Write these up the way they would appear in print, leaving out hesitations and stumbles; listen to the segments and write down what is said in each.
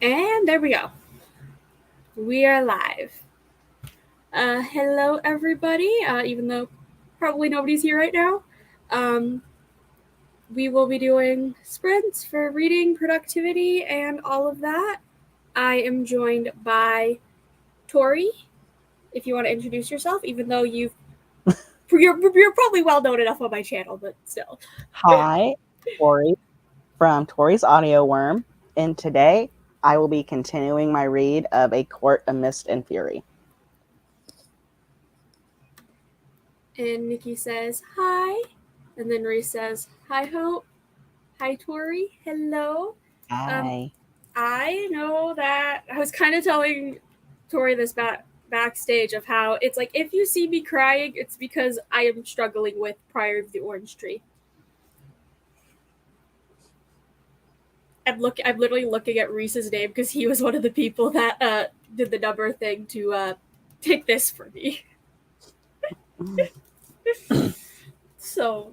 And there we go. We are live. Hello, everybody. Even though probably nobody's here right now, um, we will be doing sprints for reading, productivity, and all of that. I am joined by Tori. If you want to introduce yourself, even though you're probably well known enough on my channel, but still. Hi, Tori from Tori's Audio Worm, and today I will be continuing my read of A Court of Mist and Fury. And Nikki says hi, and then Reese says hi, Hope. Hi, Tori. Hello. Um, Hi. I know that I was kind of telling Tori this backstage of how it's like if you see me crying, it's because I am struggling with Prior of the Orange Tree. I'm literally looking at Reese's name because he was one of the people that did the number thing to pick this for me. So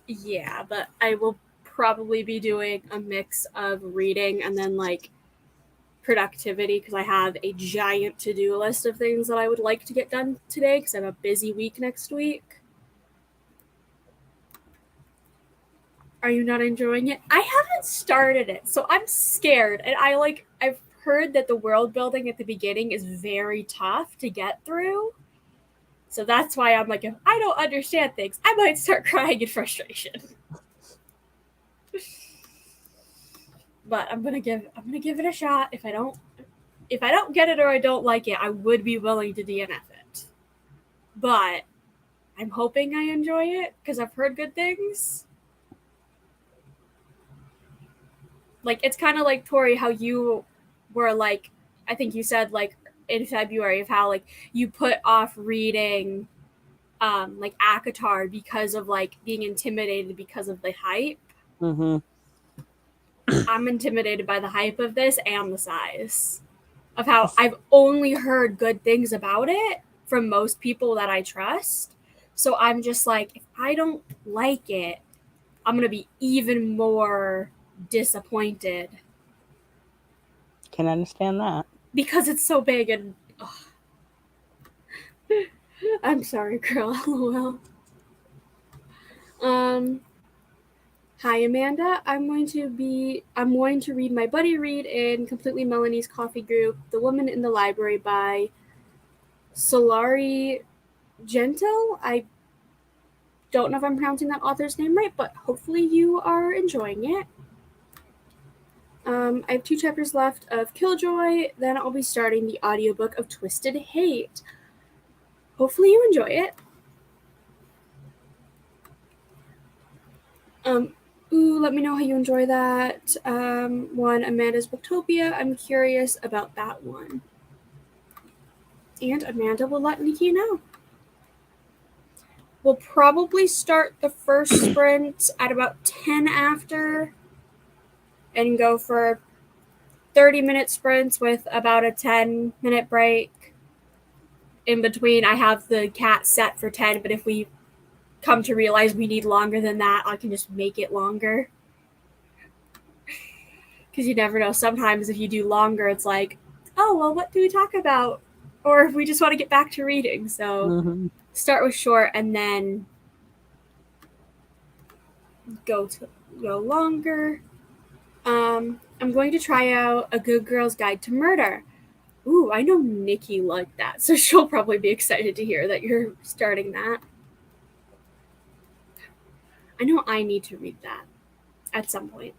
yeah, but I will probably be doing a mix of reading and then like productivity because I have a giant to-do list of things that I would like to get done today because I have a busy week next week. Are you not enjoying it? I haven't started it, so I'm scared. And I've heard that the world building at the beginning is very tough to get through. So that's why I'm like, if I don't understand things, I might start crying in frustration. But I'm gonna give it a shot. If I don't get it or I don't like it, I would be willing to DNF it. But I'm hoping I enjoy it because I've heard good things. Like it's kind of like Tori, how you were like, I think you said like in February of how like you put off reading like ACOTAR because of like being intimidated because of the hype. Mm-hmm. I'm intimidated by the hype of this and the size of how I've only heard good things about it from most people that I trust. So I'm just like, if I don't like it, I'm gonna be even more disappointed Can understand that. because it's so big and I'm sorry, girl. LOL. Um, Hi Amanda. I'm going to read my buddy read in Completely Melanie's Coffee Group, The Woman in the Library by Solari Gentle. I don't know if I'm pronouncing that author's name right, but hopefully you are enjoying it. I have 2 chapters left of Killjoy, then I'll be starting the audiobook of Twisted Hate. Hopefully you enjoy it. Let me know how you enjoy that. One, Amanda's Booktopia. I'm curious about that one. And Amanda will let Nikki know. We'll probably start the first sprint at about 10 after and go for 30-minute sprints with about a 10-minute break. In between, I have the cat set for 10, but if we come to realize we need longer than that, I can just make it longer. Because you never know. Sometimes if you do longer, it's like, oh, well, what do we talk about? Or if we just want to get back to reading. So start with short and then go longer. I'm going to try out A Good Girl's Guide to Murder. Ooh, I know Nikki liked that, so she'll probably be excited to hear that you're starting that. I know I need to read that at some point.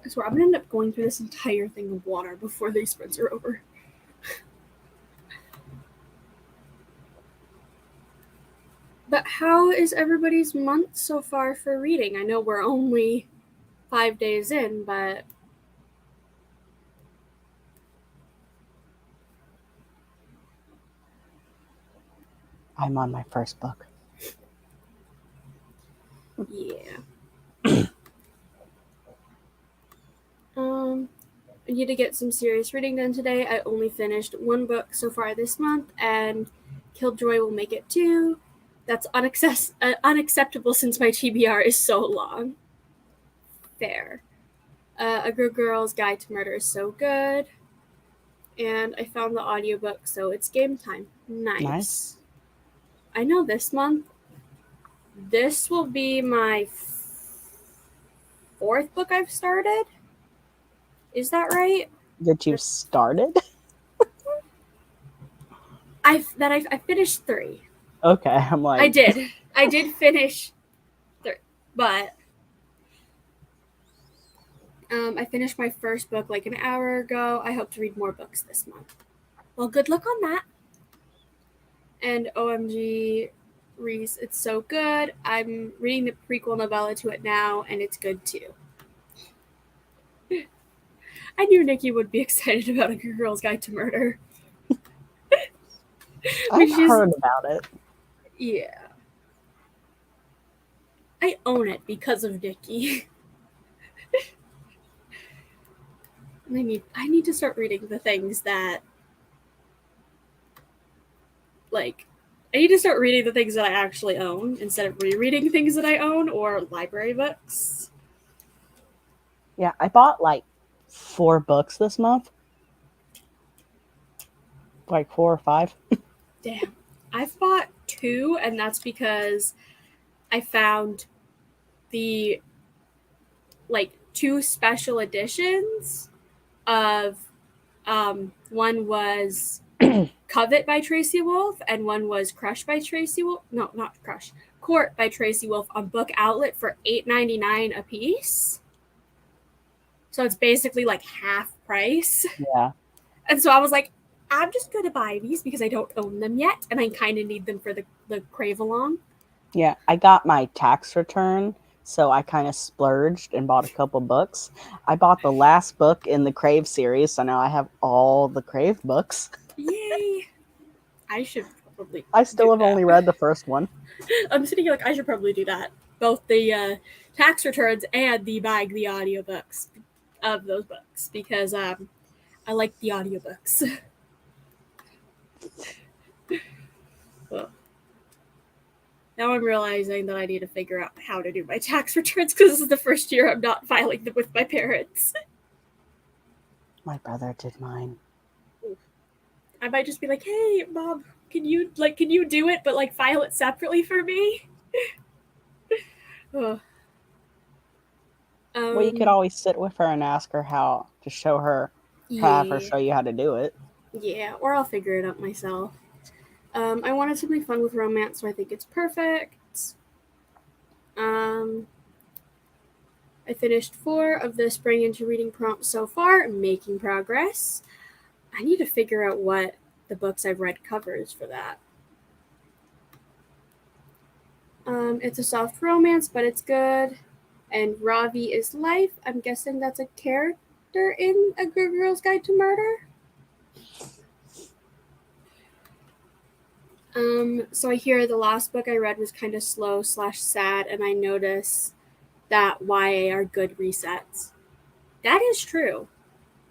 I swear, I'm gonna end up going through this entire thing of water before these sprints are over. But how is everybody's month so far for reading? I know we're only 5 days in, but I'm on my first book. yeah. I need to get some serious reading done today. I only finished 1 book so far this month, and Killjoy will make it 2. That's unacceptable since my TBR is so long. Fair. A Good Girl's Guide to Murder is so good. And I found the audiobook, so it's game time. Nice. I know this month, this will be my fourth book I've started. Is that right? That you've started? I finished 3. Okay, I'm like... I did finish 3, but I finished my first book like an hour ago. I hope to read more books this month. Well, good luck on that. And OMG, Reese, it's so good. I'm reading the prequel novella to it now, and it's good too. I knew Nikki would be excited about A Good Girl's Guide to Murder. I've heard about it. Yeah. I own it because of Nikki. I need to start reading the things that, like, I need to start reading the things that I actually own instead of rereading things that I own or library books. Yeah, I bought like 4 books this month. Like 4 or 5. Damn. I've bought 2, and that's because I found the, like, 2 special editions of, one was Covet by Tracy Wolff, and one was Crush by Tracy Wolff. No, not Crush. Court by Tracy Wolff on Book Outlet for $8.99 a piece. So it's basically like half price. Yeah. And so I was like, I'm just going to buy these because I don't own them yet, and I kind of need them for the Crave Along. Yeah, I got my tax return, so I kind of splurged and bought a couple books. I bought the last book in the Crave series, so now I have all the Crave books. Yay! I should probably. I still have only read the first one. I'm sitting here like I should probably do that. Both the tax returns and the buying the audiobooks of those books because I like the audiobooks. Well, now I'm realizing that I need to figure out how to do my tax returns because this is the first year I'm not filing them with my parents. My brother did mine. I might just be like, "Hey, Mom, can you do it, but like file it separately for me?" Well, you could always sit with her and ask her how to show her, have her show you how to do it. Yeah, or I'll figure it out myself. I wanted something fun with romance, so I think it's perfect. I finished 4 of the Spring into Reading prompts so far, making progress. I need to figure out what the books I've read covers for that. It's a soft romance, but it's good. And Ravi is life. I'm guessing that's a character in A Good Girl's Guide to Murder. So I hear the last book I read was kind of slow/sad, and I notice that YA are good resets. That is true.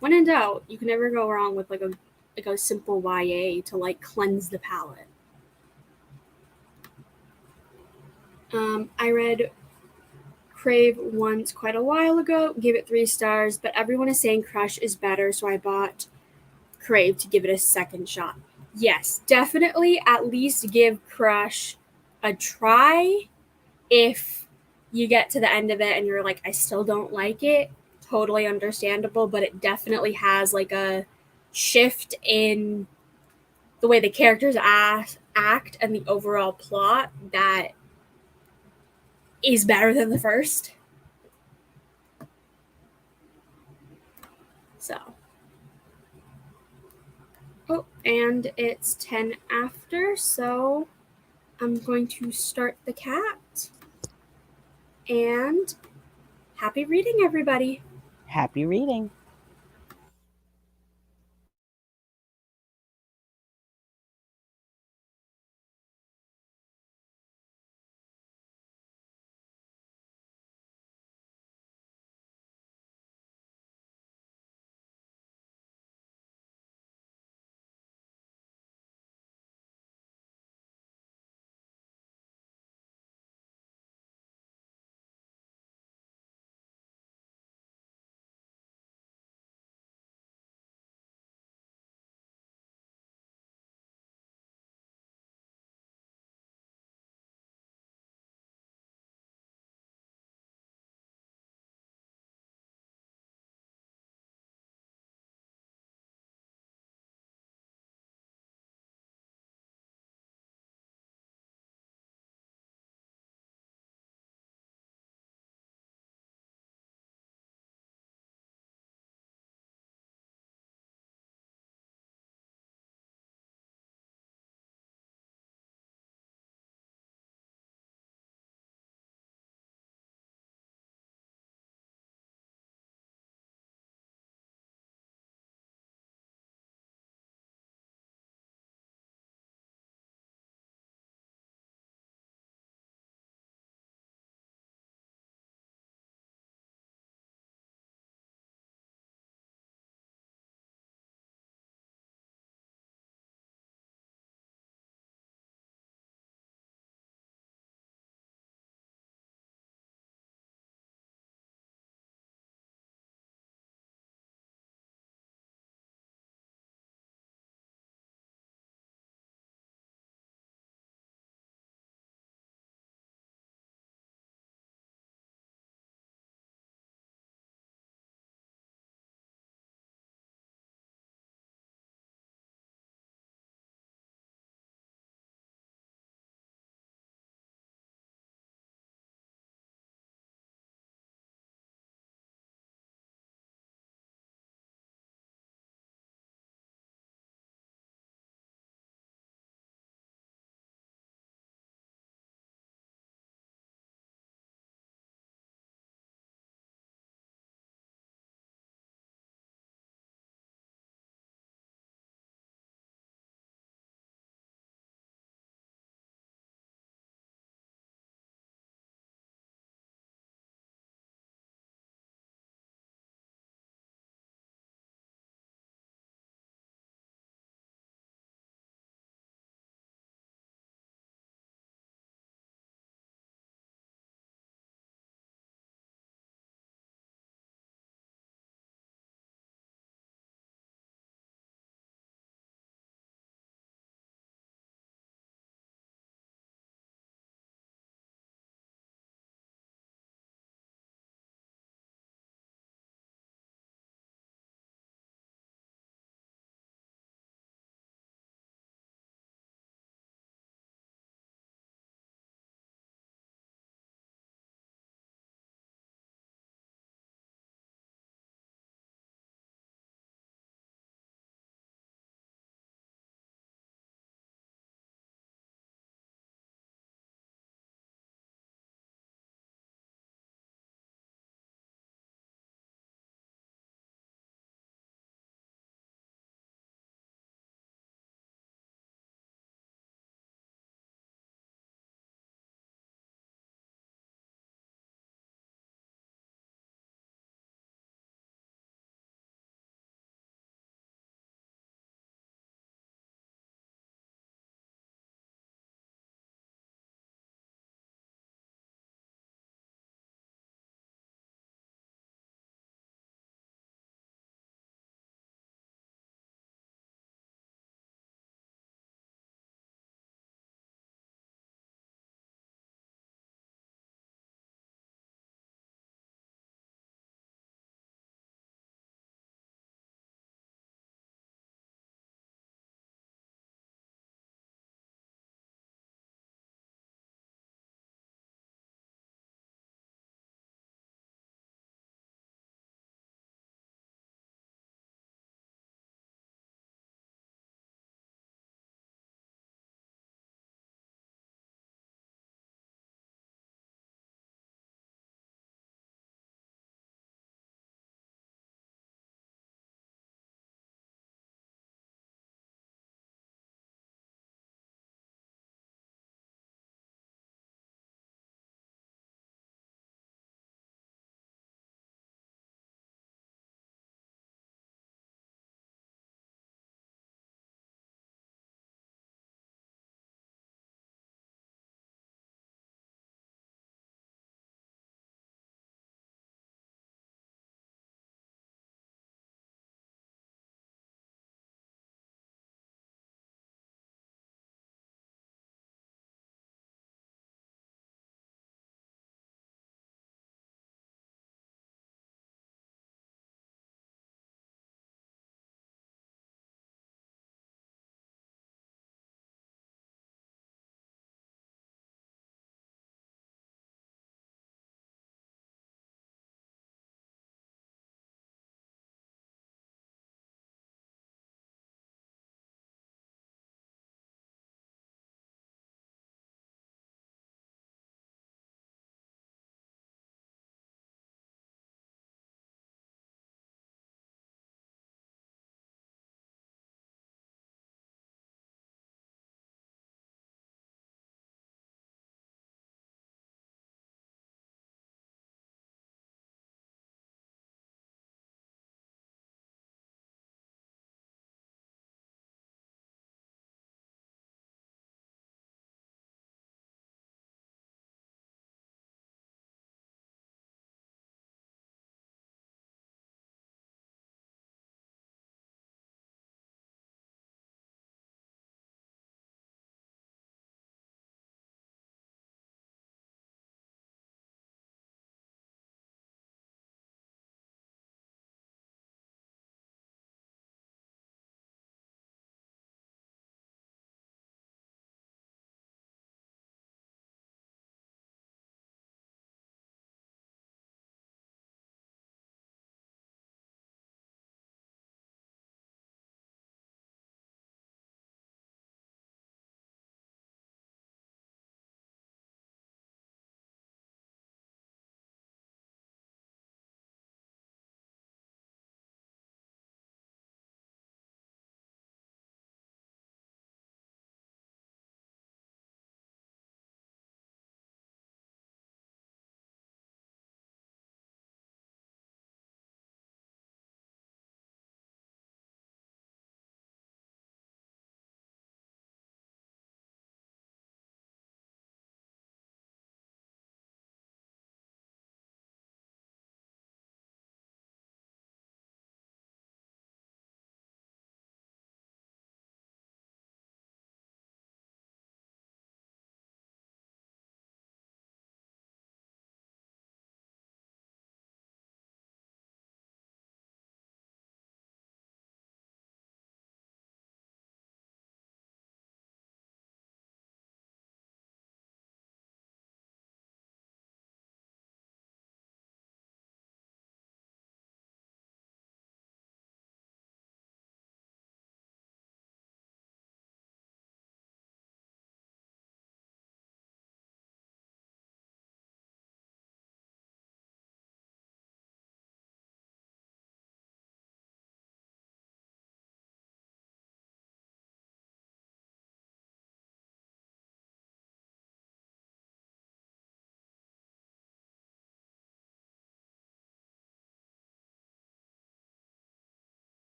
When in doubt, you can never go wrong with like a simple YA to like cleanse the palate. I read Crave once quite a while ago, gave it 3 stars, but everyone is saying Crush is better, so I bought Crave to give it a second shot. Yes, definitely at least give Crush a try. If you get to the end of it and you're like, I still don't like it, totally understandable, but it definitely has like a shift in the way the characters act and the overall plot that is better than the first. So. Oh, and it's 10 after, so I'm going to start the cat. And happy reading, everybody. Happy reading.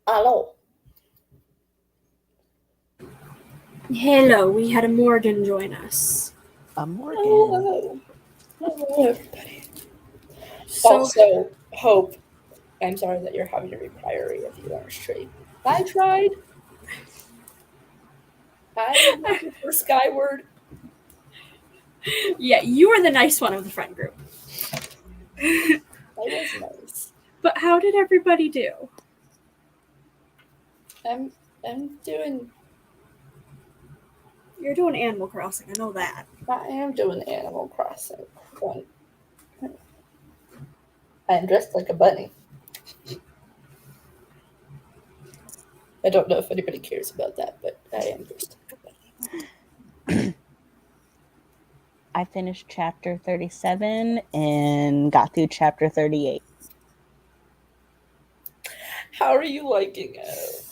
Hello. Hello, we had a Morgan join us. A Morgan. Hello. Hello, everybody. So, Also, Hope, I'm sorry that you're having to read Priory if you aren't straight. I tried. I went for Skyward. yeah, you are the nice one of the friend group. I was nice. But how did everybody do? I'm doing. You're doing Animal Crossing, I know that. I am doing Animal Crossing. I'm dressed like a bunny. I don't know if anybody cares about that, but I am dressed like a bunny. I finished chapter 37 and got through chapter 38. How are you liking it?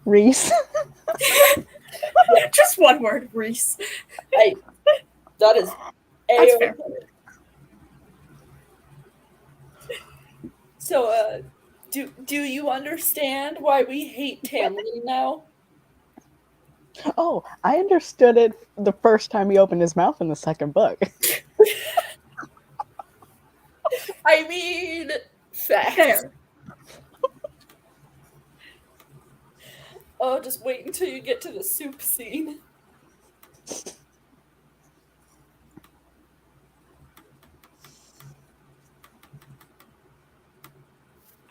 Reese. Just one word, Reese. Hey, that is That's fair. So, do you understand why we hate Tamlin now? Oh, I understood it the first time he opened his mouth in the second book. I mean, facts. Fair. Oh, just wait until you get to the soup scene.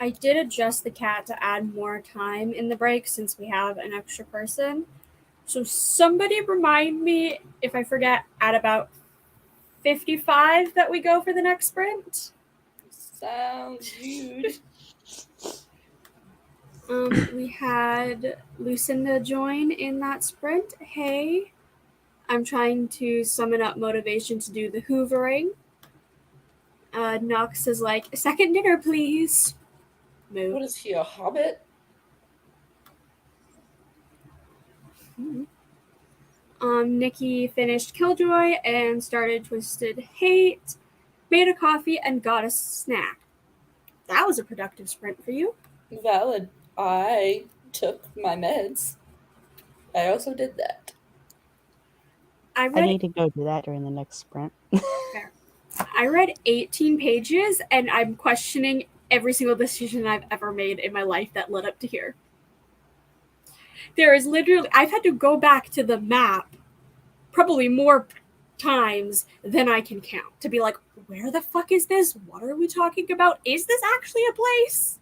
I did adjust the cat to add more time in the break since we have an extra person. So somebody remind me if I forget at about 55 that we go for the next sprint. Sounds huge. We had Lucinda join in that sprint. Hey, I'm trying to summon up motivation to do the hoovering. Nox is like, second dinner, please. Move. What is he, a hobbit? Nikki finished Killjoy and started Twisted Hate, made a coffee, and got a snack. That was a productive sprint for you. Valid. I took my meds. I also did that. I need to go do that during the next sprint. I read 18 pages and I'm questioning every single decision I've ever made in my life that led up to here. There is literally, I've had to go back to the map probably more times than I can count to be like, where the fuck is this? What are we talking about? Is this actually a place?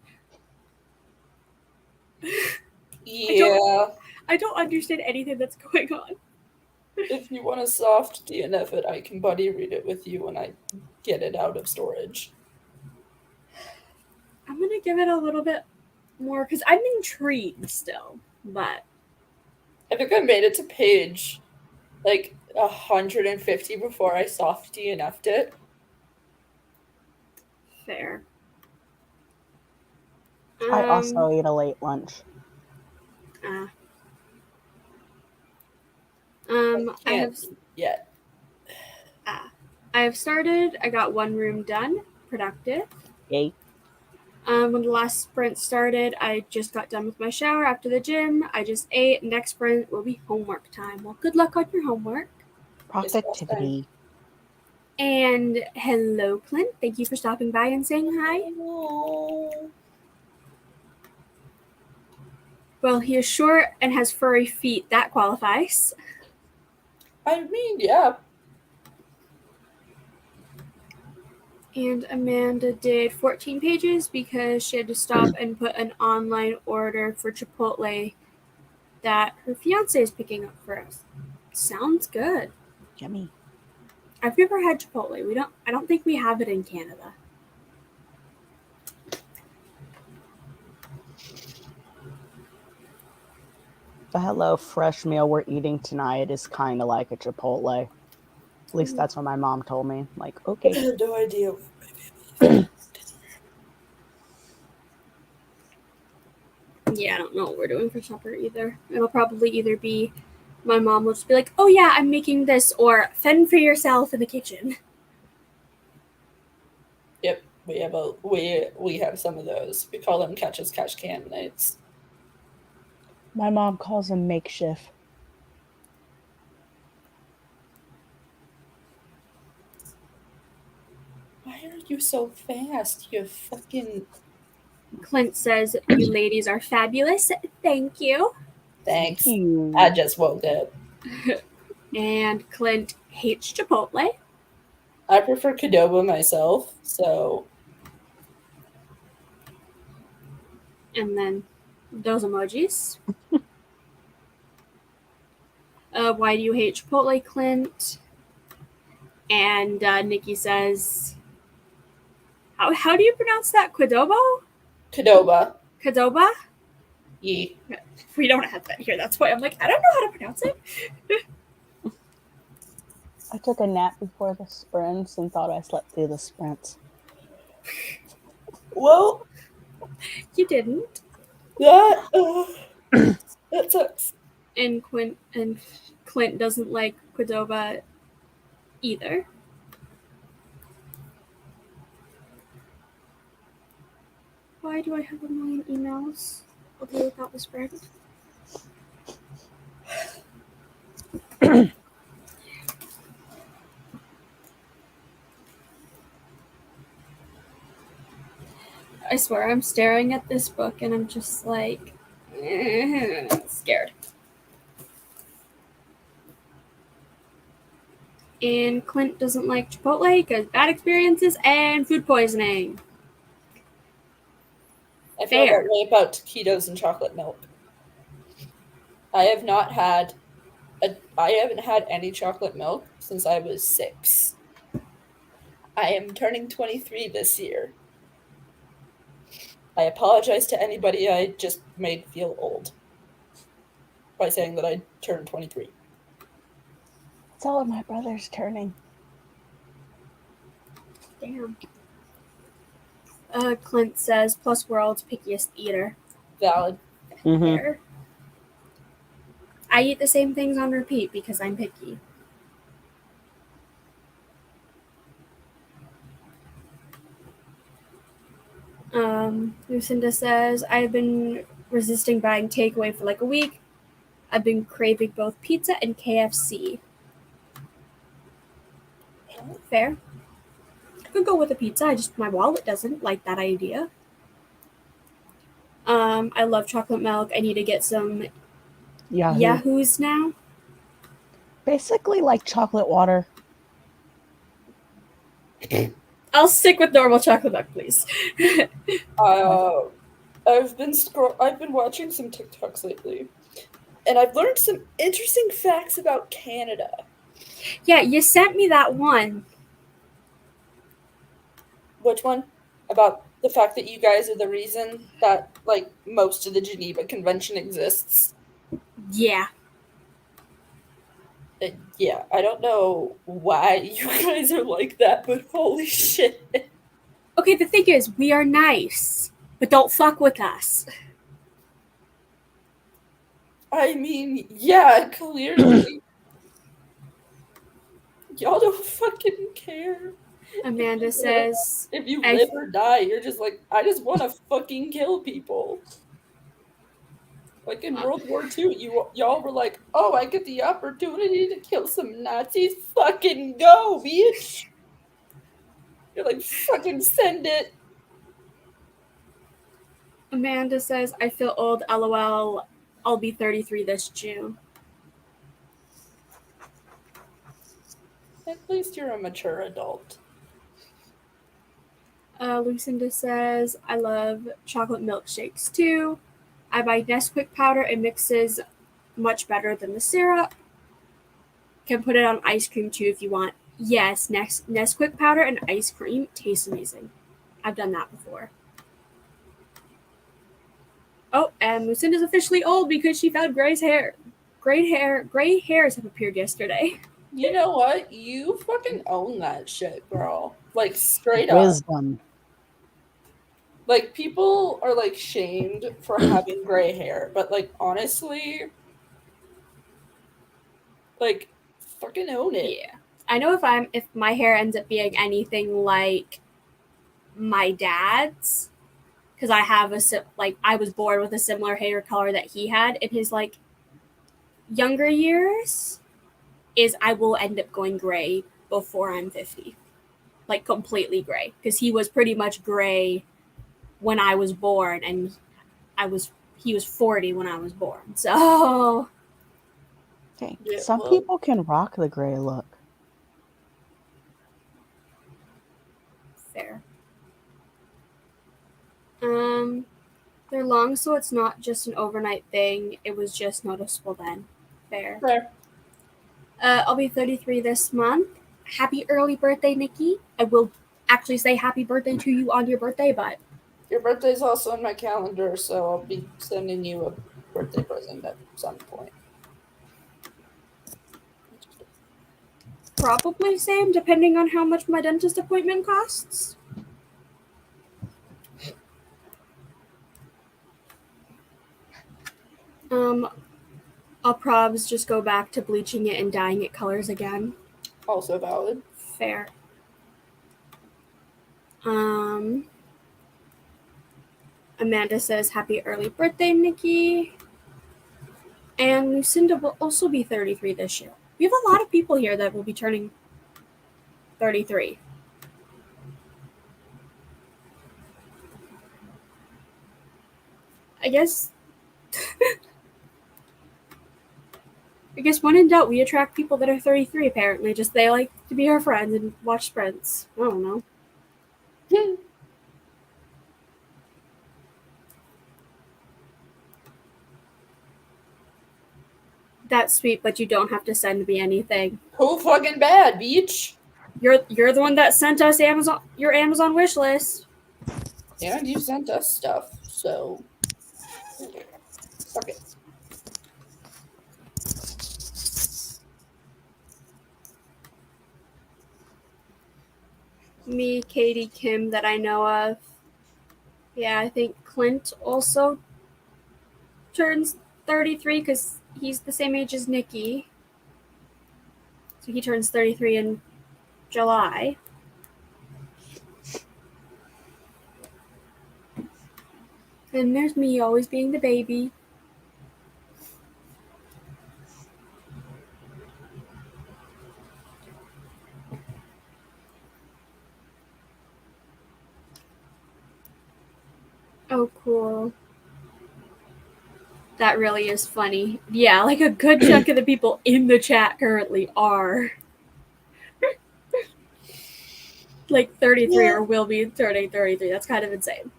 Yeah. I don't understand anything that's going on. If you want a soft DNF it, I can buddy read it with you when I get it out of storage. I'm going to give it a little bit more because I'm intrigued still, but I think I made it to page like 150 before I soft DNF'd it. fair. I also ate a late lunch. I have yet. I have started. I got one room done. Productive. Yay. When the last sprint started, I just got done with my shower after the gym. I just ate. Next sprint will be homework time. Well, good luck on your homework. Productivity. And hello, Clint. Thank you for stopping by and saying hi. Hello. Well, he is short and has furry feet. That qualifies. I mean, yeah. And Amanda did 14 pages because she had to stop and put an online order for Chipotle that her fiance is picking up for us. Sounds good. Yummy. I've never had Chipotle. I don't think we have it in Canada. The Hello Fresh meal we're eating tonight is kind of like a Chipotle. At least that's what my mom told me. Like, okay. I had no idea. Yeah, I don't know what we're doing for supper either. It'll probably either be my mom will just be like, oh yeah, I'm making this, or fend for yourself in the kitchen. Yep, We have some of those. We call them catch as catch can nights. My mom calls them makeshift. Why are you so fast? You fucking Clint says, "You ladies are fabulous. Thank you." thanks. You. I just woke up. And Clint hates Chipotle. I prefer Qdoba myself, so And then those emojis. Why do you hate Chipotle, Clint? And Nikki says, how do you pronounce that? Qdoba? Qdoba. Qdoba? Ye. We don't have that here. That's why I'm like, I don't know how to pronounce it. I took a nap before the sprints and thought I slept through the sprints. Well, You didn't. That sucks. And Clint doesn't like Qdoba either. Why do I have a million emails? I'll deal without the spread. I swear I'm staring at this book and I'm just like scared. And Clint doesn't like Chipotle because bad experiences and food poisoning. I feel Fair. that way about taquitos and chocolate milk. I haven't had any chocolate milk since I was 6. I am turning 23 this year. I apologize to anybody I just made feel old by saying that I turned 23. It's all of my brother's turning. Damn. Clint says, plus world's pickiest eater. Valid. Fair. I eat the same things on repeat because I'm picky. Lucinda says, I've been resisting buying takeaway for like a week. I've been craving both pizza and KFC. Fair. Could go with a pizza. My wallet doesn't like that idea. I love chocolate milk. I need to get some Yahoos now. Basically like chocolate water. I'll stick with normal chocolate milk, please. I've been watching some TikToks lately, and I've learned some interesting facts about Canada. Yeah, you sent me that one. Which one? About the fact that you guys are the reason that, like, most of the Geneva Convention exists. Yeah. Yeah, I don't know why you guys are like that, but holy shit. Okay, the thing is, we are nice, but don't fuck with us. I mean, yeah, clearly. Y'all don't fucking care. Amanda says, If you live or die, you're just like, I just want to fucking kill people. Like in World War II, y'all were like, oh, I get the opportunity to kill some Nazis. Fucking go, bitch. You're like, fucking send it. Amanda says, I feel old, lol. I'll be 33 this June. At least you're a mature adult. Lucinda says, I love chocolate milkshakes too. I buy Nesquik powder. It mixes much better than the syrup. Can put it on ice cream too if you want. Yes, Nesquik powder and ice cream tastes amazing. I've done that before. Oh, and Lucinda's officially old because she found gray hairs have appeared yesterday. You know what? You fucking own that shit, girl. Like, straight Wisdom. up. Like, people are, like, shamed for having gray hair, but, like, honestly, like, fucking own it. Yeah. I know if my hair ends up being anything like my dad's, because I have I was born with a similar hair color that he had in his like younger years, is I will end up going gray before I'm 50, like completely gray, because he was pretty much gray when I was born, and he was 40 when I was born. So Dang. Yeah, Some well- people can rock the gray look. fair. They're long, so it's not just an overnight thing. It was just noticeable then. Fair. Fair. I'll be 33 this month. Happy early birthday, Nikki. I will actually say happy birthday to you on your birthday, but Your birthday's also in my calendar, so I'll be sending you a birthday present at some point. probably same, depending on how much my dentist appointment costs. I'll probs just go back to bleaching it and dyeing it colors again. Also valid. Fair. Amanda says happy early birthday, Nikki. And Lucinda will also be 33 this year. We have a lot of people here that will be turning 33. I guess when in doubt, we attract people that are 33 apparently. Just they like to be our friends and watch sprints. I don't know. That's sweet, but you don't have to send me anything. Who fucking bad, beach? You're the one that sent us your Amazon wish list. Yeah, and you sent us stuff, so suck it. Me, Katie, Kim that I know of. Yeah, I think Clint also turns 33 because he's the same age as Nikki. So he turns 33 in July. And there's me always being the baby. Oh, cool. That really is funny. Yeah, like a good chunk of the people in the chat currently are like 33 or will be turning 33. That's kind of insane.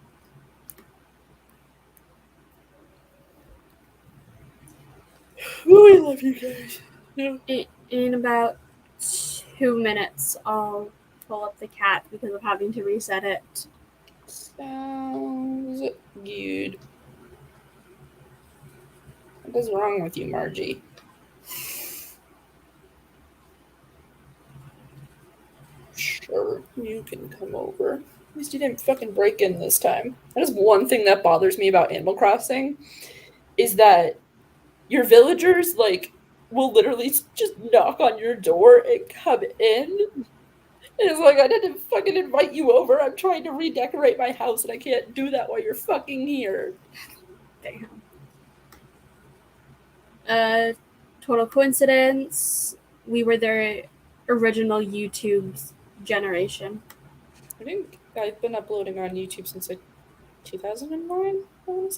Oh, I love you guys. Yeah. In about 2 minutes, I'll pull up the cat because of having to reset it. Sounds good. What is wrong with you, Margie? Sure, you can come over. At least you didn't fucking break in this time. That is one thing that bothers me about Animal Crossing, is that your villagers, like, will literally just knock on your door and come in. And it's like, I didn't fucking invite you over. I'm trying to redecorate my house, and I can't do that while you're fucking here. Damn. Total coincidence. We were their original YouTube generation. I think I've been uploading on YouTube since like 2009, I want to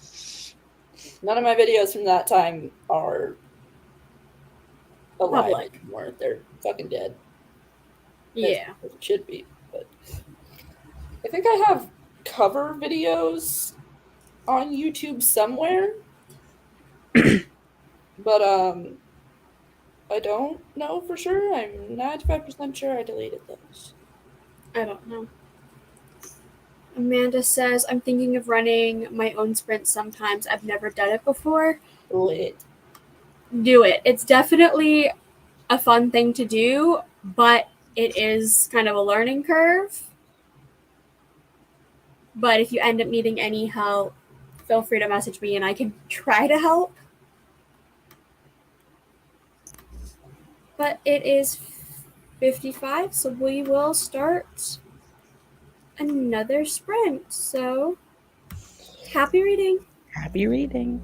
say. None of my videos from that time are alive anymore. They're fucking dead. Yeah. As it should be. But I think I have cover videos on YouTube somewhere. But I don't know for sure. I'm 95% sure I deleted those. I don't know. Amanda says, I'm thinking of running my own sprint sometimes. I've never done it before. Lit. Do it. It's definitely a fun thing to do, but it is kind of a learning curve. But if you end up needing any help, feel free to message me and I can try to help. But it is 55, so we will start another sprint. So happy reading. Happy reading.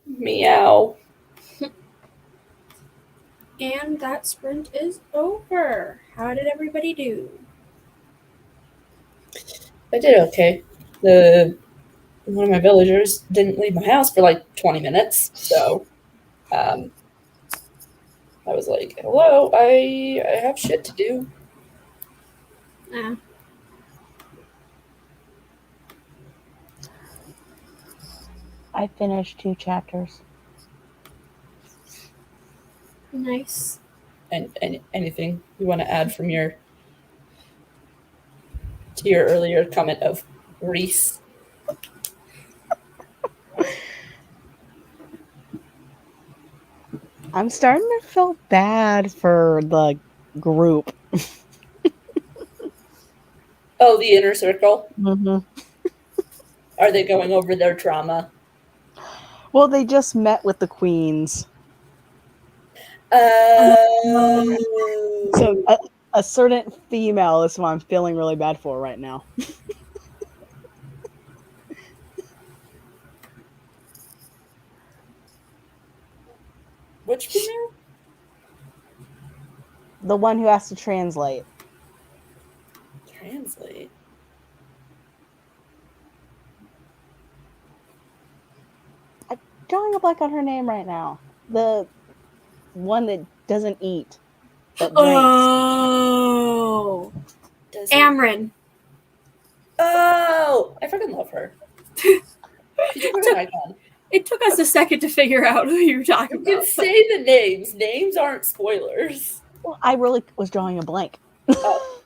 Meow. And that sprint is over. How did everybody do? I did okay. One of my villagers didn't leave my house for like 20 minutes, so I was like, "Hello, I have shit to do." Ah, I finished 2 chapters. nice. And anything you want to add from your earlier comment of Reese? I'm starting to feel bad for the group. Oh, the inner circle. Mm-hmm. Are they going over their trauma? Well, they just met with the queens. Oh. So a certain female is who I'm feeling really bad for right now. Which female? The one who has to translate. Translate. I'm drawing a blank on her name right now. The one that doesn't eat, but drinks. Oh, Amryn. Oh, I freaking love her. She's a fucking icon. It took us a second to figure out who you were talking You can about. say the names. Names aren't spoilers. Well, I really was drawing a blank. Oh.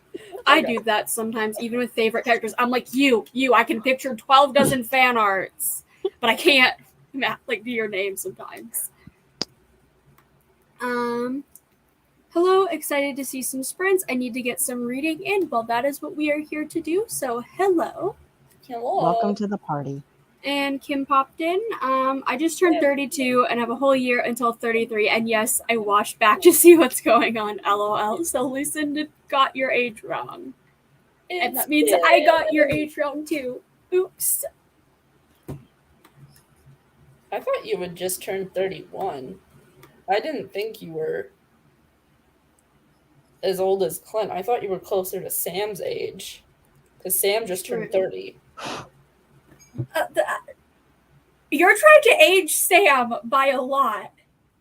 I Okay. do that sometimes, even with favorite characters. I'm like, you. I can picture 12 dozen fan arts, but I can't like do your name sometimes. Hello, excited to see some sprints. I need to get some reading in. Well, that is what we are here to do. So, hello. Hello. Welcome to the party. And Kim popped in. I just turned 32 and have a whole year until 33. And yes, I watched back to see what's going on. LOL. So Lucinda got your age wrong. And that means I got your age wrong too. Oops. I thought you would just turn 31. I didn't think you were as old as Clint. I thought you were closer to Sam's age. Because Sam just turned 30. You're trying to age Sam by a lot.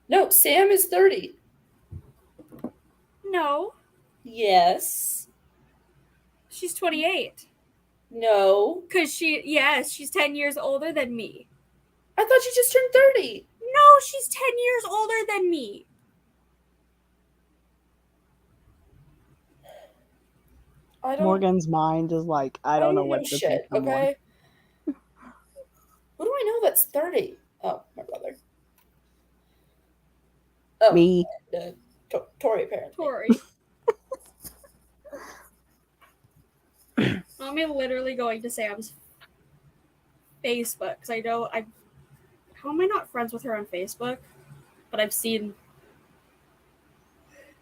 No, Sam is 30. No. Yes. She's 28. No. Because she's 10 years older than me. I thought she just turned 30. No, she's 10 years older than me. Morgan's mind is like, I don't know what to shit, think anymore. okay? Who do I know that's 30? Oh, my brother. Oh, Me. Tori, apparently. Tori. I'm literally going to Sam's Facebook because I know how am I not friends with her on Facebook? But I've seen.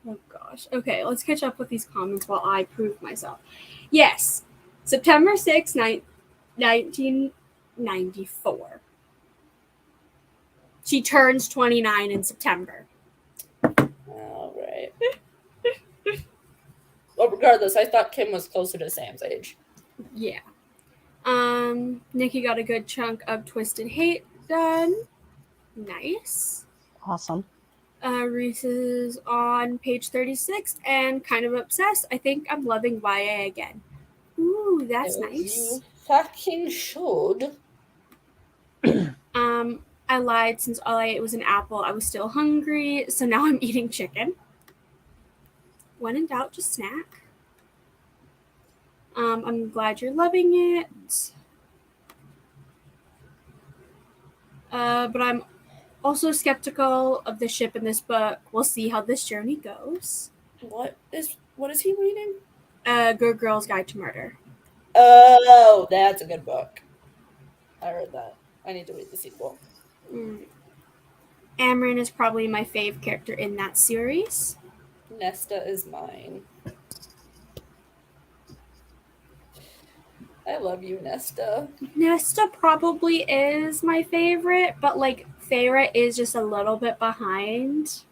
Oh gosh. Okay, let's catch up with these comments while I prove myself. Yes, September 6th, 1994. She turns 29 in September. All right. Well, regardless, I thought Kim was closer to Sam's age. Yeah. Nikki got a good chunk of Twisted Hate done. Nice. Awesome. Reese is on page 36 and kind of obsessed. I think I'm loving YA again. Ooh, that's nice. You fucking should. I lied. Since all I ate was an apple, I was still hungry, so now I'm eating chicken. When in doubt, just snack. I'm glad you're loving it. But I'm also skeptical of the ship in this book. We'll see how this journey goes. What is he reading? Good Girl's Guide to Murder. Oh, that's a good book. I read that. I need to read the sequel. Amryn is probably my fave character in that series. Nesta is mine. I love you, Nesta. Nesta probably is my favorite, but like Feyre is just a little bit behind.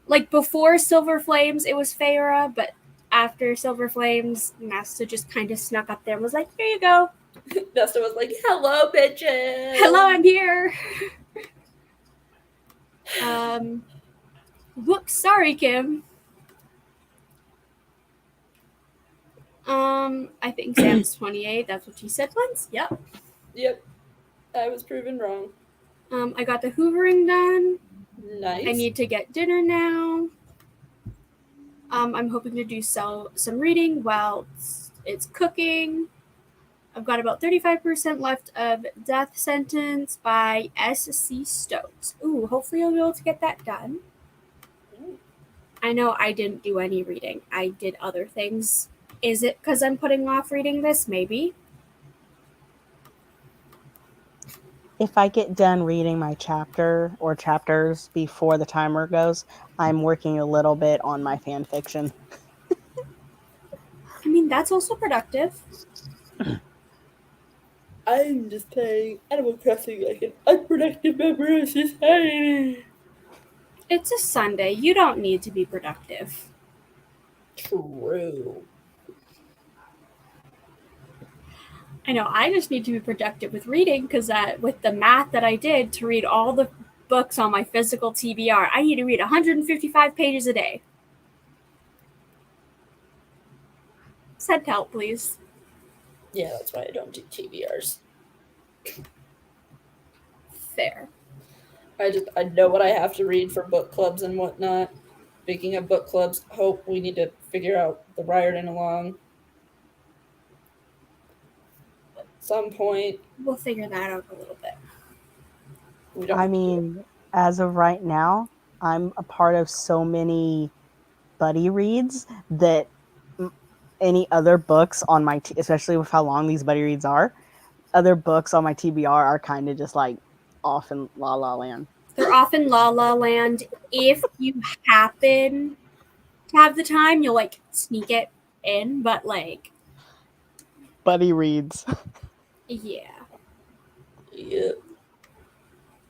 Like before Silver Flames, it was Feyre, but after Silver Flames, Nesta just kind of snuck up there and was like, "Here you go. Nesta was like, "Hello, bitches. Hello, I'm here." Whoops, sorry, Kim. I think Sam's 28. That's what she said once. Yep. Yep. I was proven wrong. I got the hoovering done. Nice. I need to get dinner now. I'm hoping to do some reading while it's cooking. I've got about 35% left of Death Sentence by S.C. Stokes. Ooh, hopefully I'll be able to get that done. I know I didn't do any reading. I did other things. Is it because I'm putting off reading this? Maybe. If I get done reading my chapter or chapters before the timer goes, I'm working a little bit on my fan fiction. I mean, that's also productive. I'm just playing Animal Crossing like an unproductive member of society. It's a Sunday. You don't need to be productive. True. I know, I just need to be productive with reading because with the math that I did to read all the books on my physical TBR, I need to read 155 pages a day. Send help, please. Yeah, that's why I don't do TBRs. Fair. I know what I have to read for book clubs and whatnot. Speaking of book clubs, hope we need to figure out the Riordan along at some point. We'll figure that out a little bit. I mean, as of right now, I'm a part of so many buddy reads that any other books on my, especially with how long these buddy reads are, other books on my TBR are kind of just like off in La La Land. They're off in La La Land. If you happen to have the time, you'll like sneak it in, but like buddy reads. Yeah. Yeah.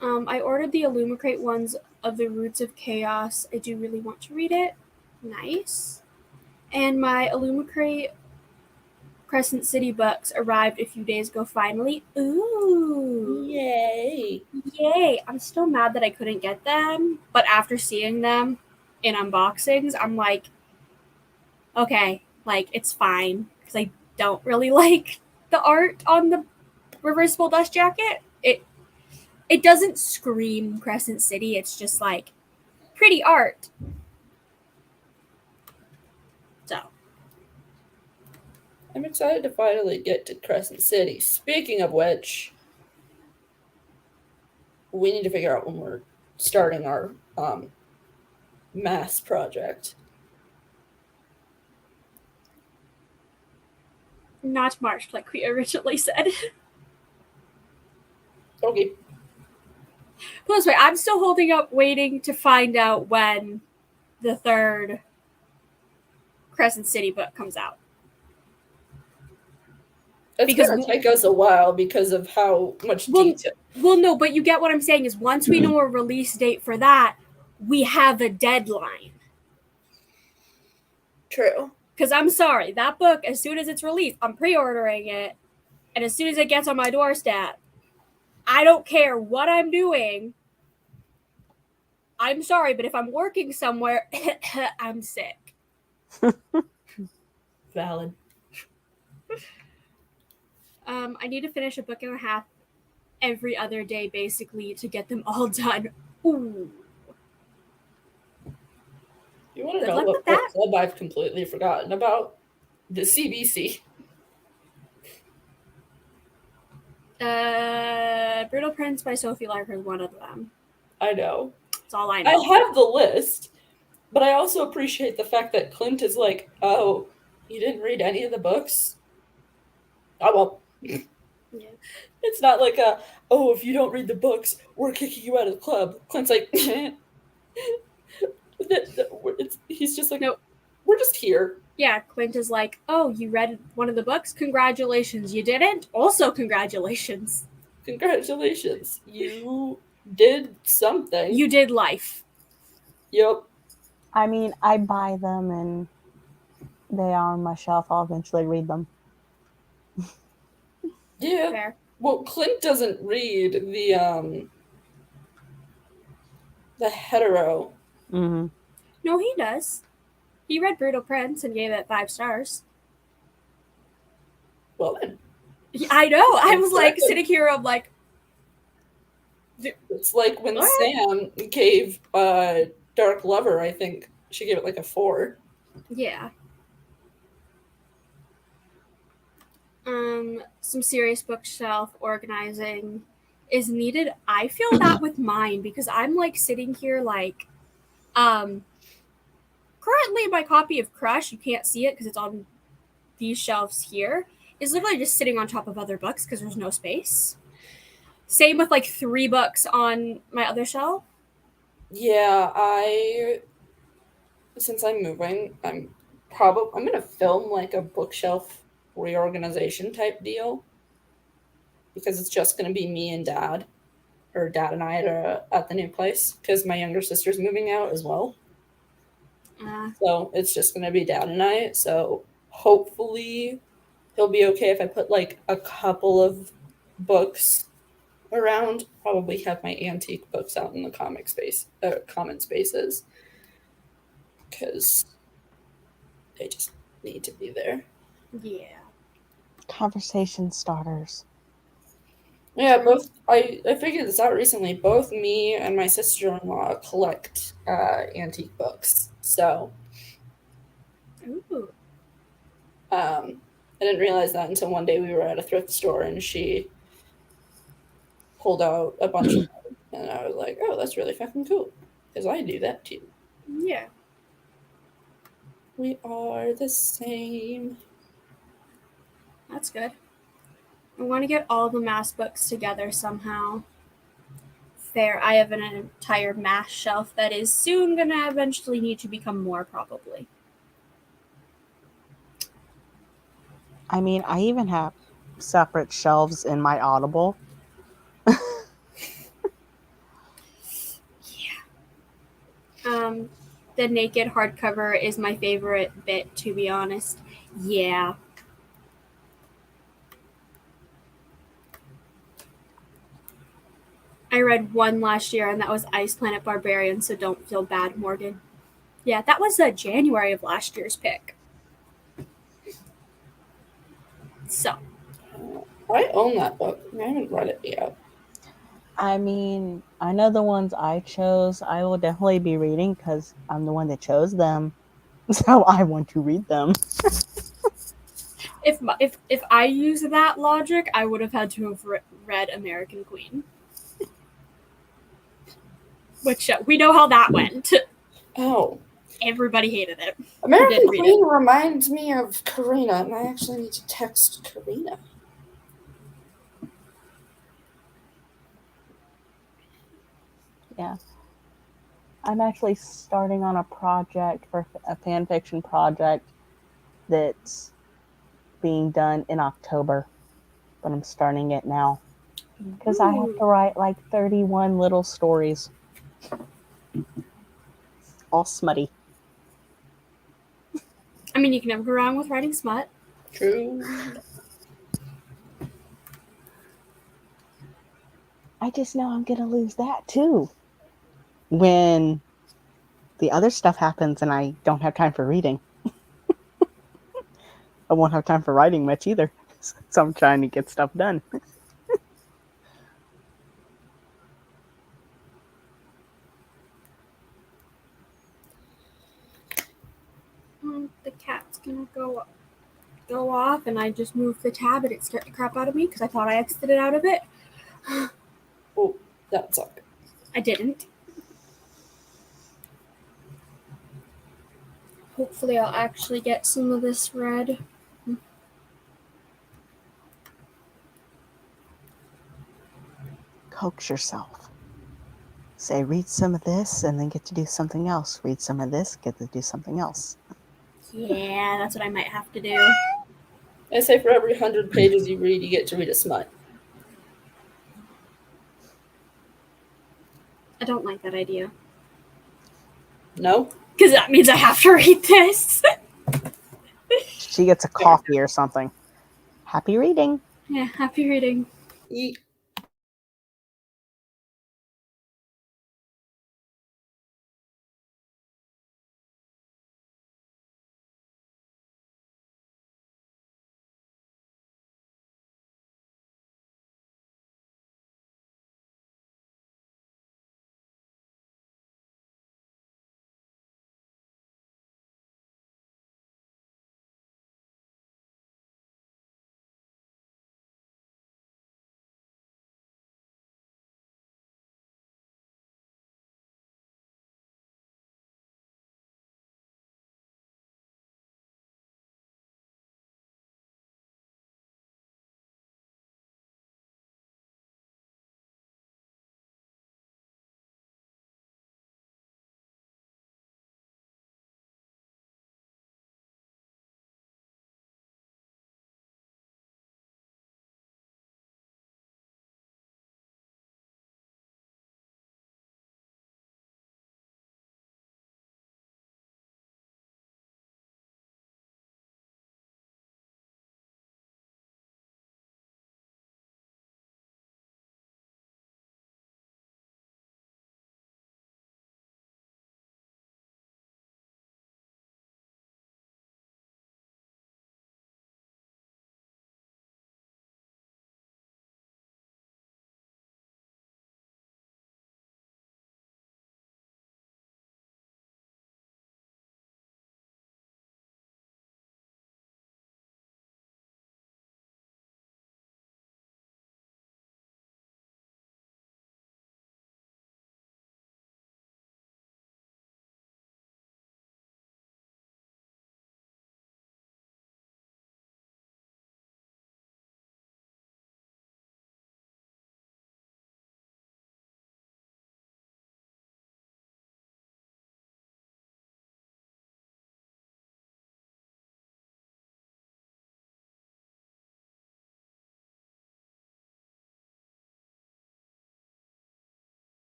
I ordered the Illumicrate ones of the Roots of Chaos. I do really want to read it. Nice. And my Illumicrate Crescent City books arrived a few days ago finally. Ooh. Yay. Yay. I'm still mad that I couldn't get them, but after seeing them in unboxings, I'm like, okay, like it's fine because I don't really like the art on the reversible dust jacket. It doesn't scream Crescent City. It's just like pretty art. So I'm excited to finally get to Crescent City. Speaking of which, we need to figure out when we're starting our mass project. not March like we originally said. Okay. Put this way, I'm still holding up waiting to find out when the third Crescent City book comes out. It's Because- going to take us a while because of how much detail. Well, no, but you get what I'm saying is once we know a release date for that, we have a deadline. True. Because I'm sorry, that book, as soon as it's released, I'm pre-ordering it. And as soon as it gets on my doorstep, I don't care what I'm doing. I'm sorry, but if I'm working somewhere, I'm sick. Valid. I need to finish a book and a half every other day, basically, to get them all done. Ooh. You want to Good know luck what with that. book club I've completely forgotten about? The CBC. Brutal Prince by Sophie Larker is one of them. I know. That's all I I know. have the list, but I also appreciate the fact that Clint is like, oh, you didn't read any of the books? Oh, well. Yeah. It's not like if you don't read the books, we're kicking you out of the club. Clint's like, he's just like, Nope. We're just here. Yeah, Clint is like, oh, you read one of the books? Congratulations. You didn't? Also congratulations. Congratulations. You did something. You did life. Yep. I mean, I buy them and they are on my shelf. I'll eventually read them. Yeah. Fair. Well, Clint doesn't read the hetero. Mm-hmm. No, he does. He read Brutal Prince and gave it 5 stars. Well then. I know. I was like Exactly. sitting here, I'm like, It's like when What? Sam gave Dark Lover, I think she gave it like a 4. yeah. Some serious bookshelf organizing is needed. I feel that with mine because I'm like sitting here like, currently my copy of Crush, you can't see it because it's on these shelves here, is literally just sitting on top of other books because there's no space. Same with like 3 books on my other shelf. Yeah, since I'm moving, I'm gonna film like a bookshelf reorganization type deal because it's just gonna be me and Dad, or Dad and I at the new place because my younger sister's moving out as well. So it's just gonna be Dad and I. So hopefully he'll be okay if I put like a couple of books around. Probably have my antique books out in the common spaces because they just need to be there. Yeah. Conversation starters. Yeah, both. I figured this out recently. Both me and my sister-in-law collect antique books. So Ooh. I didn't realize that until one day we were at a thrift store and she pulled out a bunch of them, and I was like, "Oh, that's really fucking cool," because I do that too. Yeah. We are the same. That's good. I want to get all the mass books together somehow. Fair. I have an entire mass shelf that is soon going to eventually need to become more, probably. I mean, I even have separate shelves in my Audible. The naked hardcover is my favorite bit, to be honest. Yeah. I read one last year, and that was Ice Planet Barbarian, so don't feel bad, Morgan. Yeah, that was January of last year's pick. So. I own that book. I haven't read it yet. I mean, I know the ones I chose, I will definitely be reading because I'm the one that chose them. So I want to read them. If I use that logic, I would have had to have read American Queen. Which we know how that went. Oh. Everybody hated it. American Queen reminds me of Karina, and I actually need to text Karina. Yeah. I'm actually starting on a project for a fan fiction project that's being done in October, but I'm starting it now because I have to write like 31 little stories, all smutty. I mean, you can never go wrong with writing smut. True. I just know I'm gonna lose that too when the other stuff happens and I don't have time for reading. I won't have time for writing much either, so I'm trying to get stuff done. The cat's gonna go off, and I just moved the tab, and it scared the crap out of me because I thought I exited out of it. Oh, that sucked. I didn't. Hopefully, I'll actually get some of this read. Coax yourself. Say, read some of this and then get to do something else. Read some of this, get to do something else. Yeah, that's what I might have to do. I say for every 100 pages you read, you get to read a smut. I don't like that idea. No? Because that means I have to read this. She gets a coffee or something. Happy reading. Yeah, happy reading.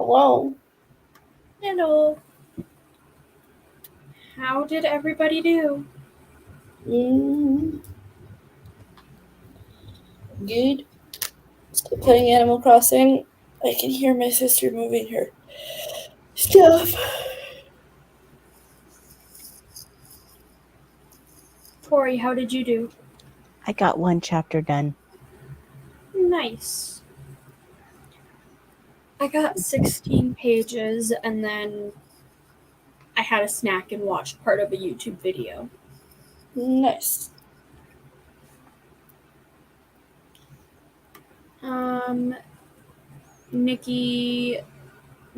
Hello. Hello. How did everybody do? Good. Still playing Animal Crossing. I can hear my sister moving her stuff. Tori, how did you do? I got one chapter done. Nice. I got 16 pages and then I had a snack and watched part of a YouTube video. Nice. Nikki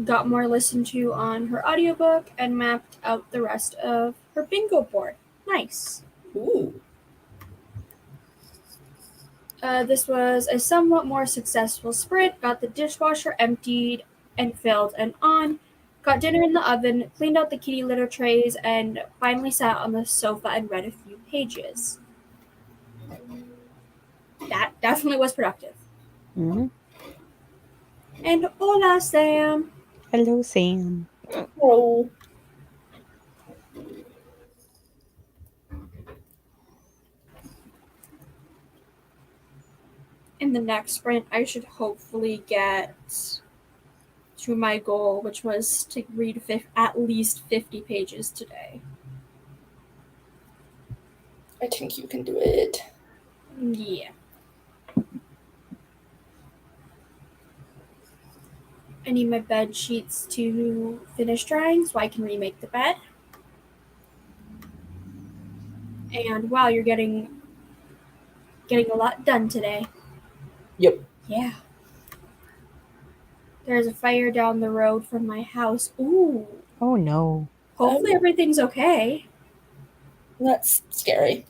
got more listened to on her audiobook and mapped out the rest of her bingo board. Nice. Ooh. This was a somewhat more successful sprint. Got the dishwasher emptied and filled and on. Got dinner in the oven, cleaned out the kitty litter trays, and finally sat on the sofa and read a few pages. That definitely was productive. Mm-hmm. And hola, Sam. Hello, Sam. Hello. In the next sprint, I should hopefully get to my goal, which was to read at least 50 pages today. I think you can do it. Yeah. I need my bed sheets to finish drying so I can remake the bed. And wow, you're getting a lot done today. Yep. Yeah. There's a fire down the road from my house. Ooh. Oh no. Hopefully everything's okay. That's scary.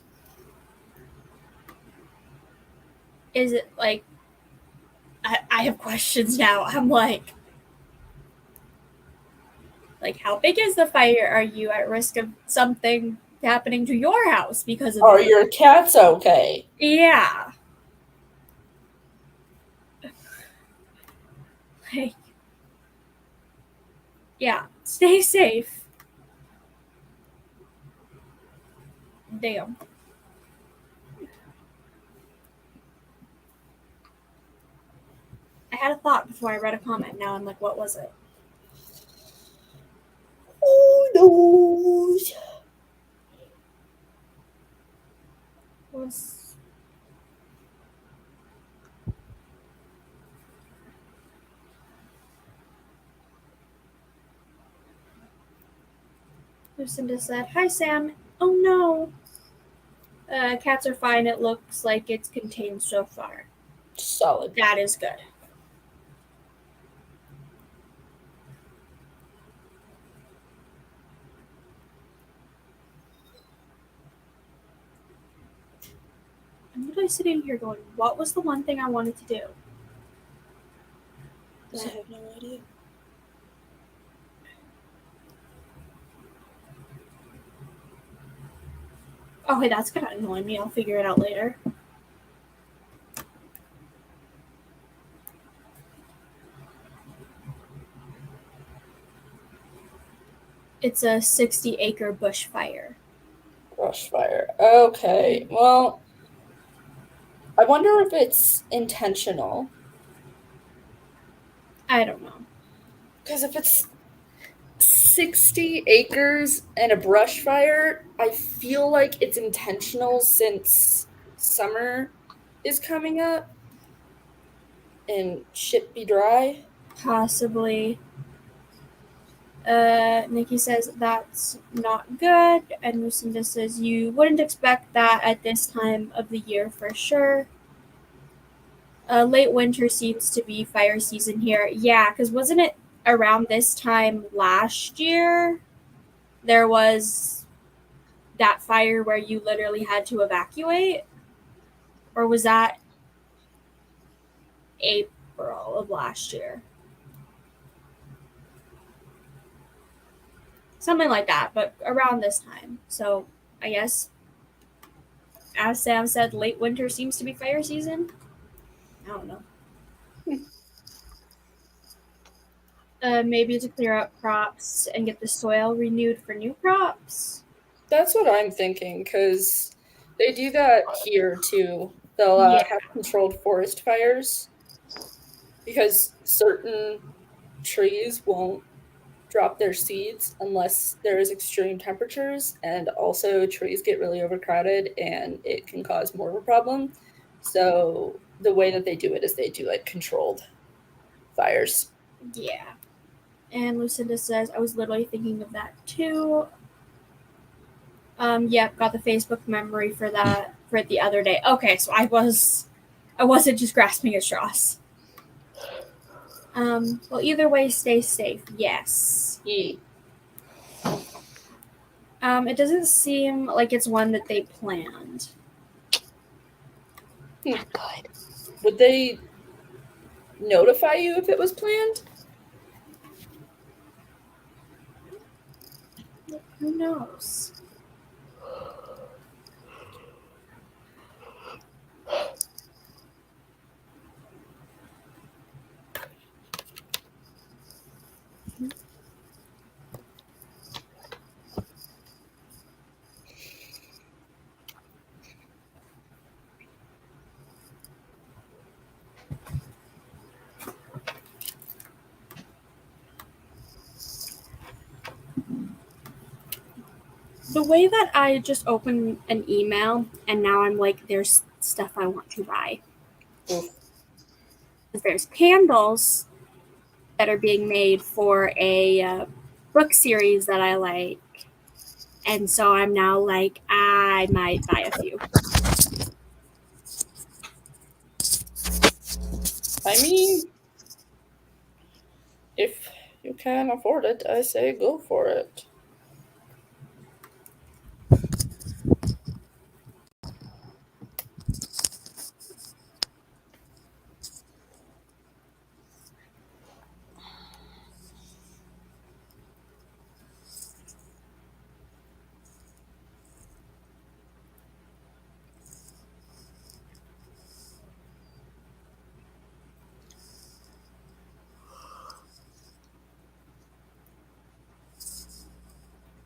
Is it like I have questions now. I'm like how big is the fire? Are you at risk of something happening to your house because of Are it? your cats okay? Yeah. Like, yeah, stay safe. Damn. I had a thought before I read a comment. Now I'm like, what was it? Who knows? Was Lucinda said, "Hi Sam. Oh no. Cats are fine. It looks like it's contained so far. Solid. That is good." I'm literally sitting here going, what was the one thing I wanted to do? I have no idea. Oh, hey, that's gonna annoy me. I'll figure it out later. It's a 60-acre bushfire. Brushfire. Okay. Well, I wonder if it's intentional. I don't know. Because if it's 60 acres and a brush fire, I feel like it's intentional since summer is coming up and shit be dry. Possibly. Nikki says that's not good, and Lucinda says you wouldn't expect that at this time of the year for sure. Late winter seems to be fire season here. Yeah, because wasn't it around this time last year there was that fire where you literally had to evacuate? Or was that April of last year? Something like that, but around this time. So I guess, as Sam said, late winter seems to be fire season. I don't know. Maybe to clear out crops and get the soil renewed for new crops. That's what I'm thinking, because they do that here too. They'll Yeah. have controlled forest fires because certain trees won't drop their seeds unless there's extreme temperatures, and also trees get really overcrowded and it can cause more of a problem. So the way that they do it is they do like controlled fires. Yeah. And Lucinda says, I was literally thinking of that too. Yep, got the Facebook memory for that for it the other day. Okay, so I wasn't just grasping at straws. Well, either way, stay safe. Yes. Yee. It doesn't seem like it's one that they planned. Good. Would they notify you if it was planned? Who knows? The way that I just opened an email and now I'm like, there's stuff I want to buy. Oof. There's candles that are being made for a book series that I like. And so I'm now like, I might buy a few. I mean, if you can afford it, I say go for it.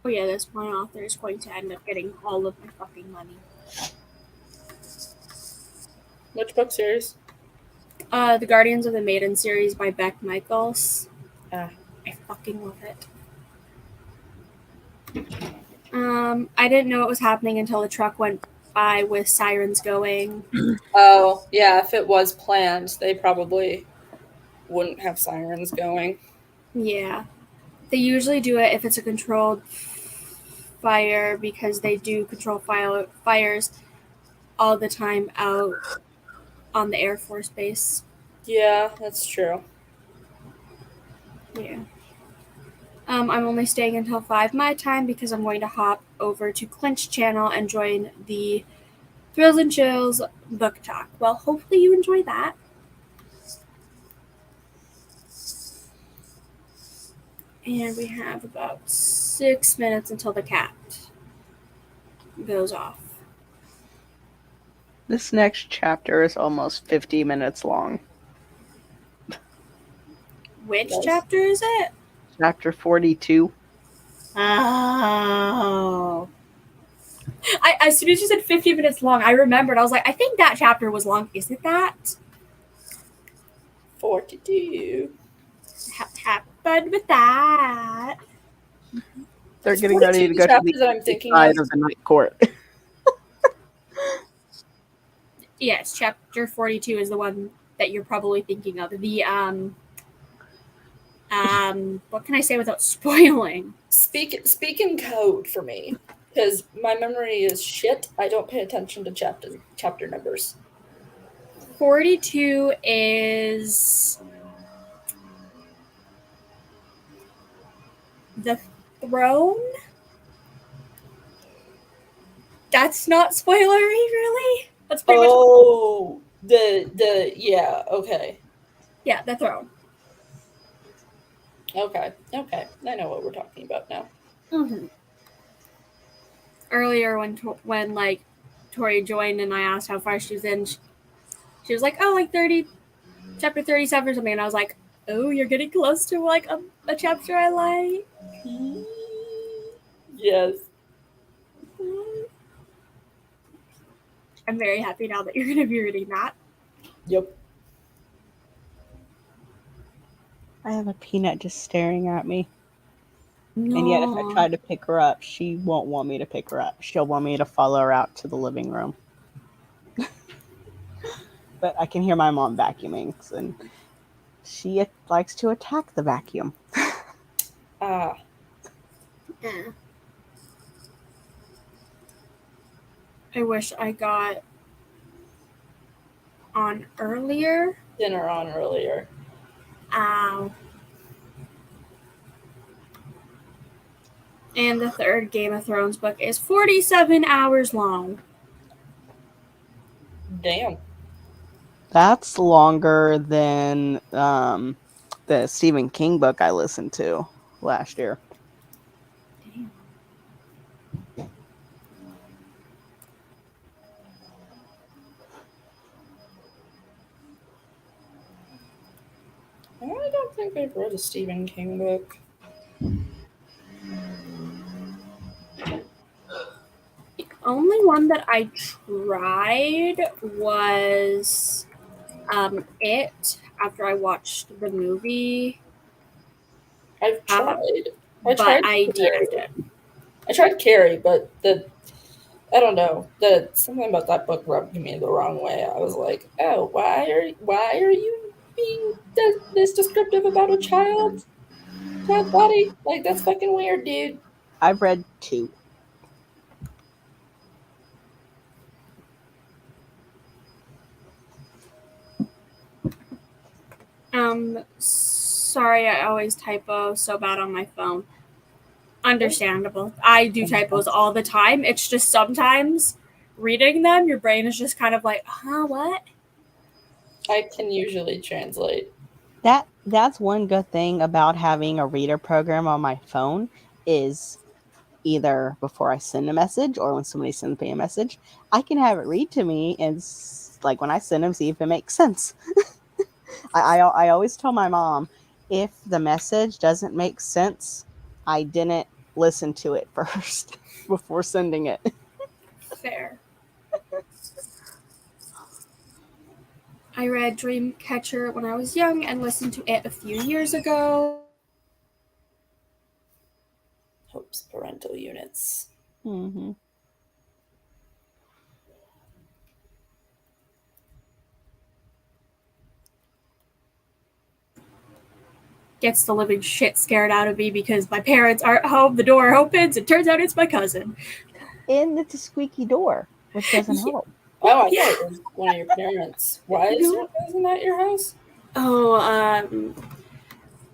Oh yeah, this one author is going to end up getting all of my fucking money. Which book series? The Guardians of the Maiden series by Beck Michaels. Ah. I fucking love it. I didn't know it was happening until the truck went by with sirens going. Oh, yeah, if it was planned, they probably wouldn't have sirens going. Yeah. They usually do it if it's a controlled fire because they do control fires all the time out on the Air Force Base. Yeah, that's true. Yeah. I'm only staying until 5 my time because I'm going to hop over to Clinch channel and join the Thrills and Chills book talk. Well, hopefully you enjoy that. And we have about 6 minutes until the cat goes off. This next chapter is almost 50 minutes long. Which Nice. chapter is it? Chapter 42. Oh. As soon as you said 50 minutes long, I remembered. I was like, I think that chapter was long. Is it that? 42. Happened with that. They're It's getting ready to 42 go to chapters the that I'm thinking side of. of the night court. Yes, chapter 42 is the one that you're probably thinking of. The what can I say without spoiling? Speak in code for me, because my memory is shit. I don't pay attention to chapter numbers. 42 is the throne. That's not spoilery, really. That's pretty much Yeah, okay. yeah, the throne. Okay. I know what we're talking about now. Mm-hmm. Earlier, when like Tori joined and I asked how far she was in, she was like, "Oh, like 30, chapter 37 or something," and I was like, Oh, you're getting close to like a chapter I like. Yes. I'm very happy now that you're going to be reading that. Yep. I have a peanut just staring at me. No. And yet, if I try to pick her up, she won't want me to pick her up. She'll want me to follow her out to the living room. But I can hear my mom vacuuming, and she likes to attack the vacuum. Ah. Yeah. I wish I got on earlier. Dinner on earlier. Ow. And the third Game of Thrones book is 47 hours long. Damn. That's longer than the Stephen King book I listened to last year. Damn. I don't think I've read a Stephen King book. The only one that I tried was It, after I watched the movie. I've tried. But I DNF'd it. I tried Carrie, but I don't know. Something about that book rubbed me the wrong way. I was like, oh, why are you being this descriptive about a child's body? Like, that's fucking weird, dude. I've read 2. Sorry, I always typo so bad on my phone. Understandable. I do typos all the time. It's just sometimes reading them, your brain is just kind of like, what? I can usually translate. That's one good thing about having a reader program on my phone is either before I send a message or when somebody sends me a message, I can have it read to me and like when I send them, see if it makes sense. I always tell my mom, if the message doesn't make sense, I didn't listen to it first before sending it. Fair. I read Dreamcatcher when I was young and listened to it a few years ago. Hope's parental units. Mm-hmm. Gets the living shit scared out of me because my parents aren't home. The door opens. It turns out it's my cousin. And it's a squeaky door, which doesn't help. Oh, I thought it was one of your parents. Why is your cousin at your house? Oh,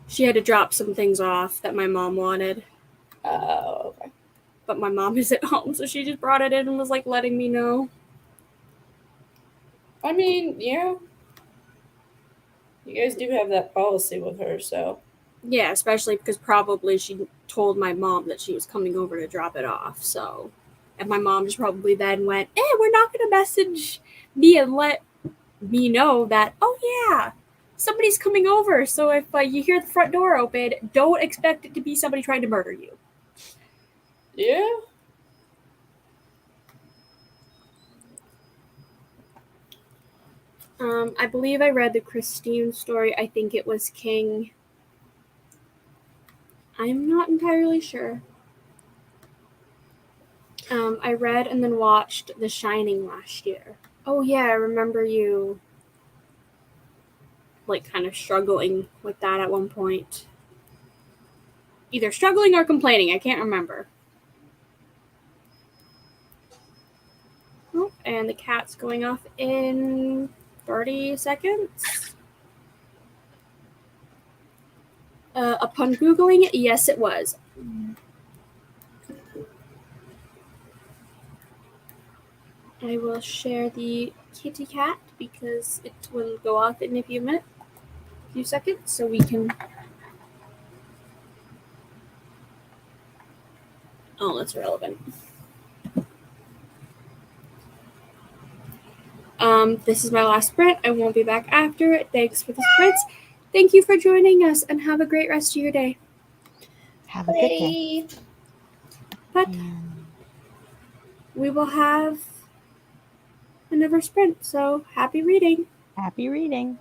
she had to drop some things off that my mom wanted. Oh, okay. But my mom isn't home, so she just brought it in and was like letting me know. I mean, yeah. You guys do have that policy with her, so. Yeah, especially because probably she told my mom that she was coming over to drop it off, so. And my mom just probably then went, we're not going to message me and let me know that, oh yeah, somebody's coming over. So if you hear the front door open, don't expect it to be somebody trying to murder you. Yeah. I believe I read the Christine story. I think it was King. I'm not entirely sure. I read and then watched The Shining last year. Oh yeah, I remember you like kind of struggling with that at one point. Either struggling or complaining, I can't remember. Oh, and the cat's going off in 30 seconds. Upon Googling, yes, it was. I will share the kitty cat because it will go off in a few seconds, so we can. Oh, that's relevant. This is my last sprint. I won't be back after it. Thanks for the sprints. thank you for joining us and have a great rest of your day. Have a good day. But And we will have another sprint, so happy reading. happy reading.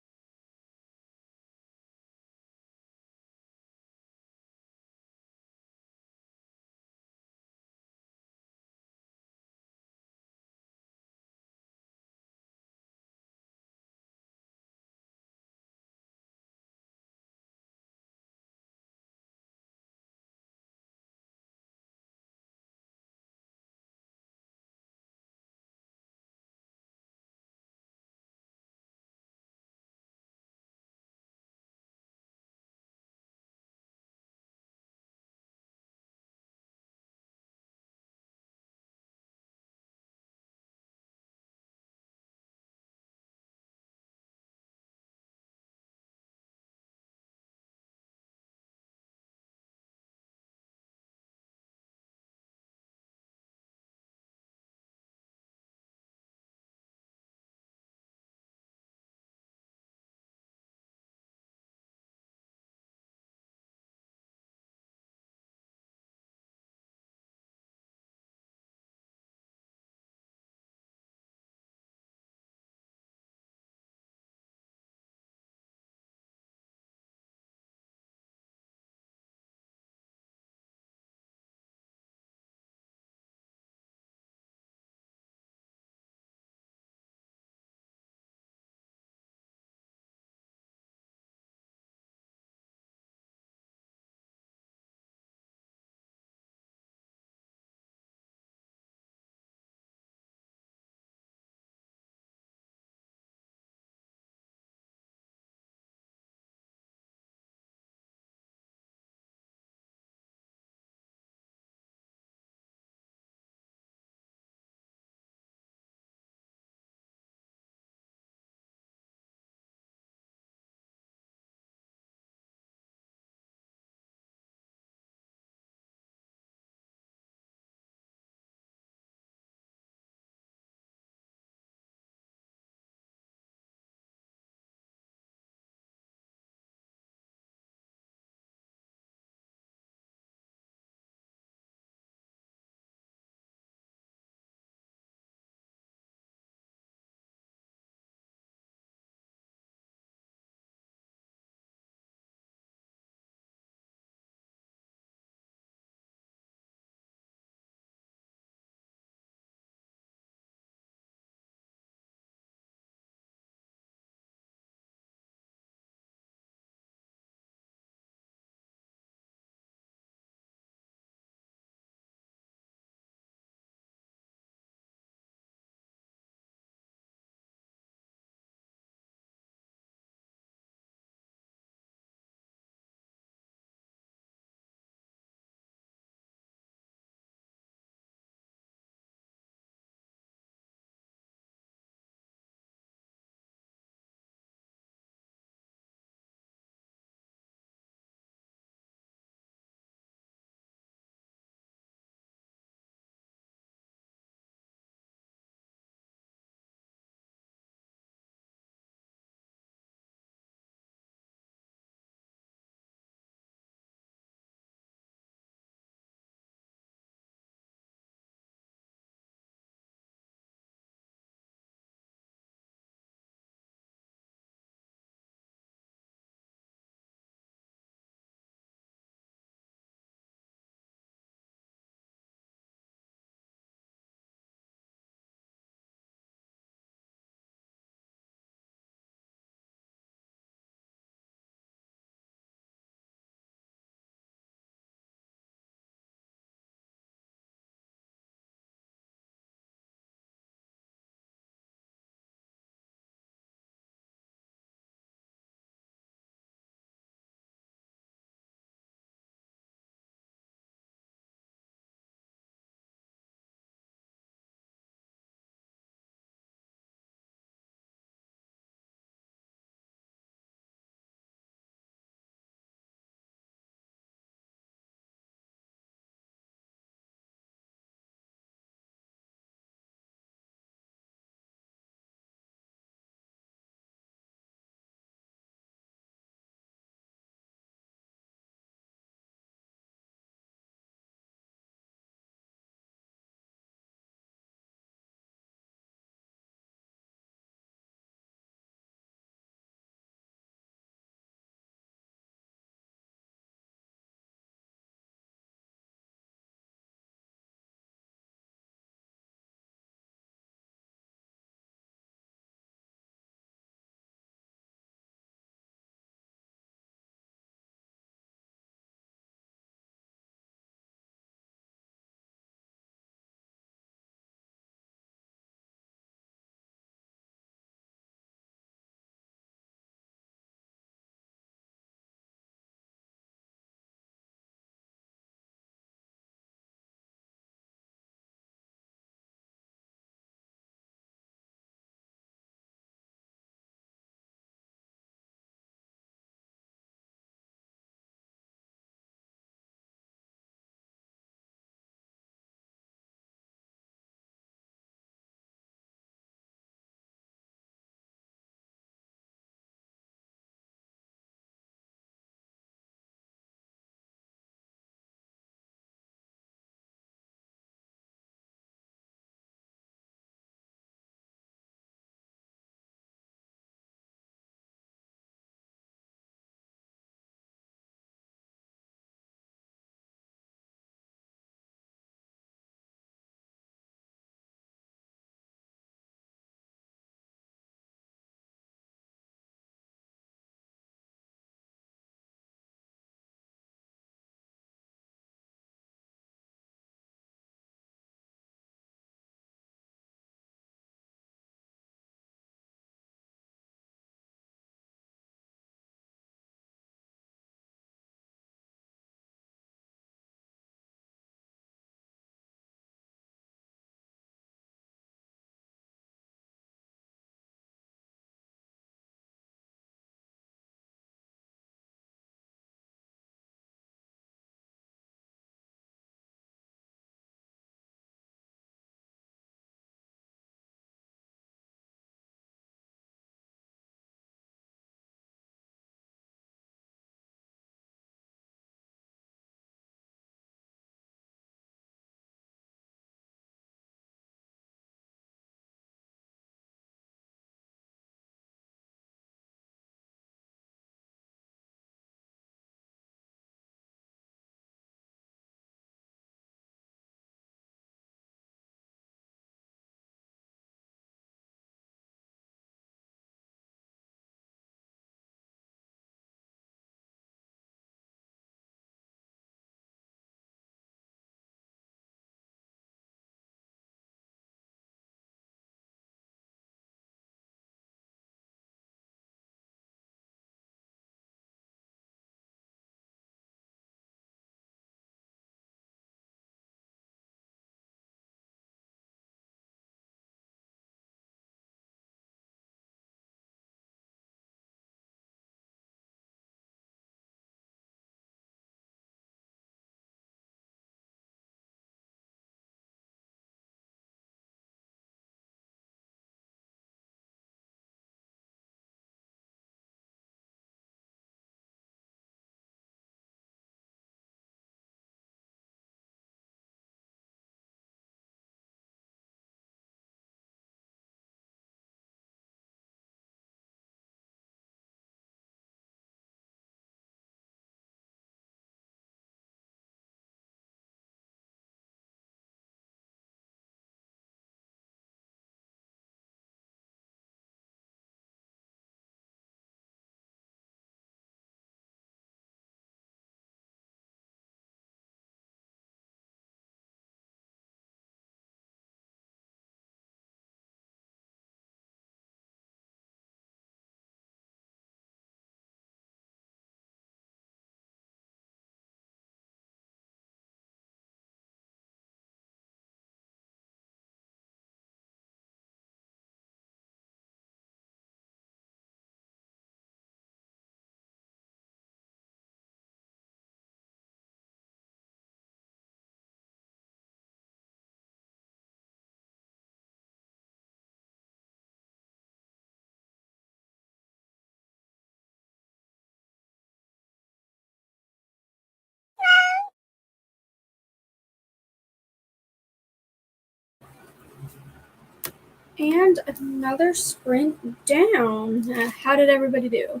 And another sprint down. How did everybody do?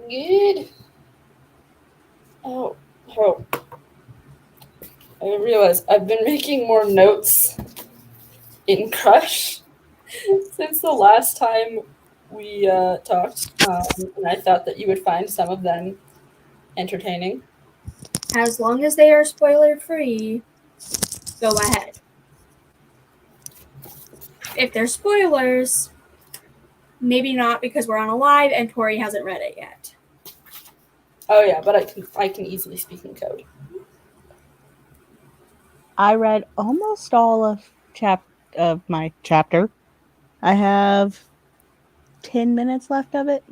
Good. Oh. I realized I've been making more notes in Crush since the last time we talked, and I thought that you would find some of them entertaining. As long as they are spoiler free, go ahead. If they're spoilers, maybe not because we're on a live and Tori hasn't read it yet. Oh yeah, but I can easily speak in code. I read almost all of my chapter. I have 10 minutes left of it.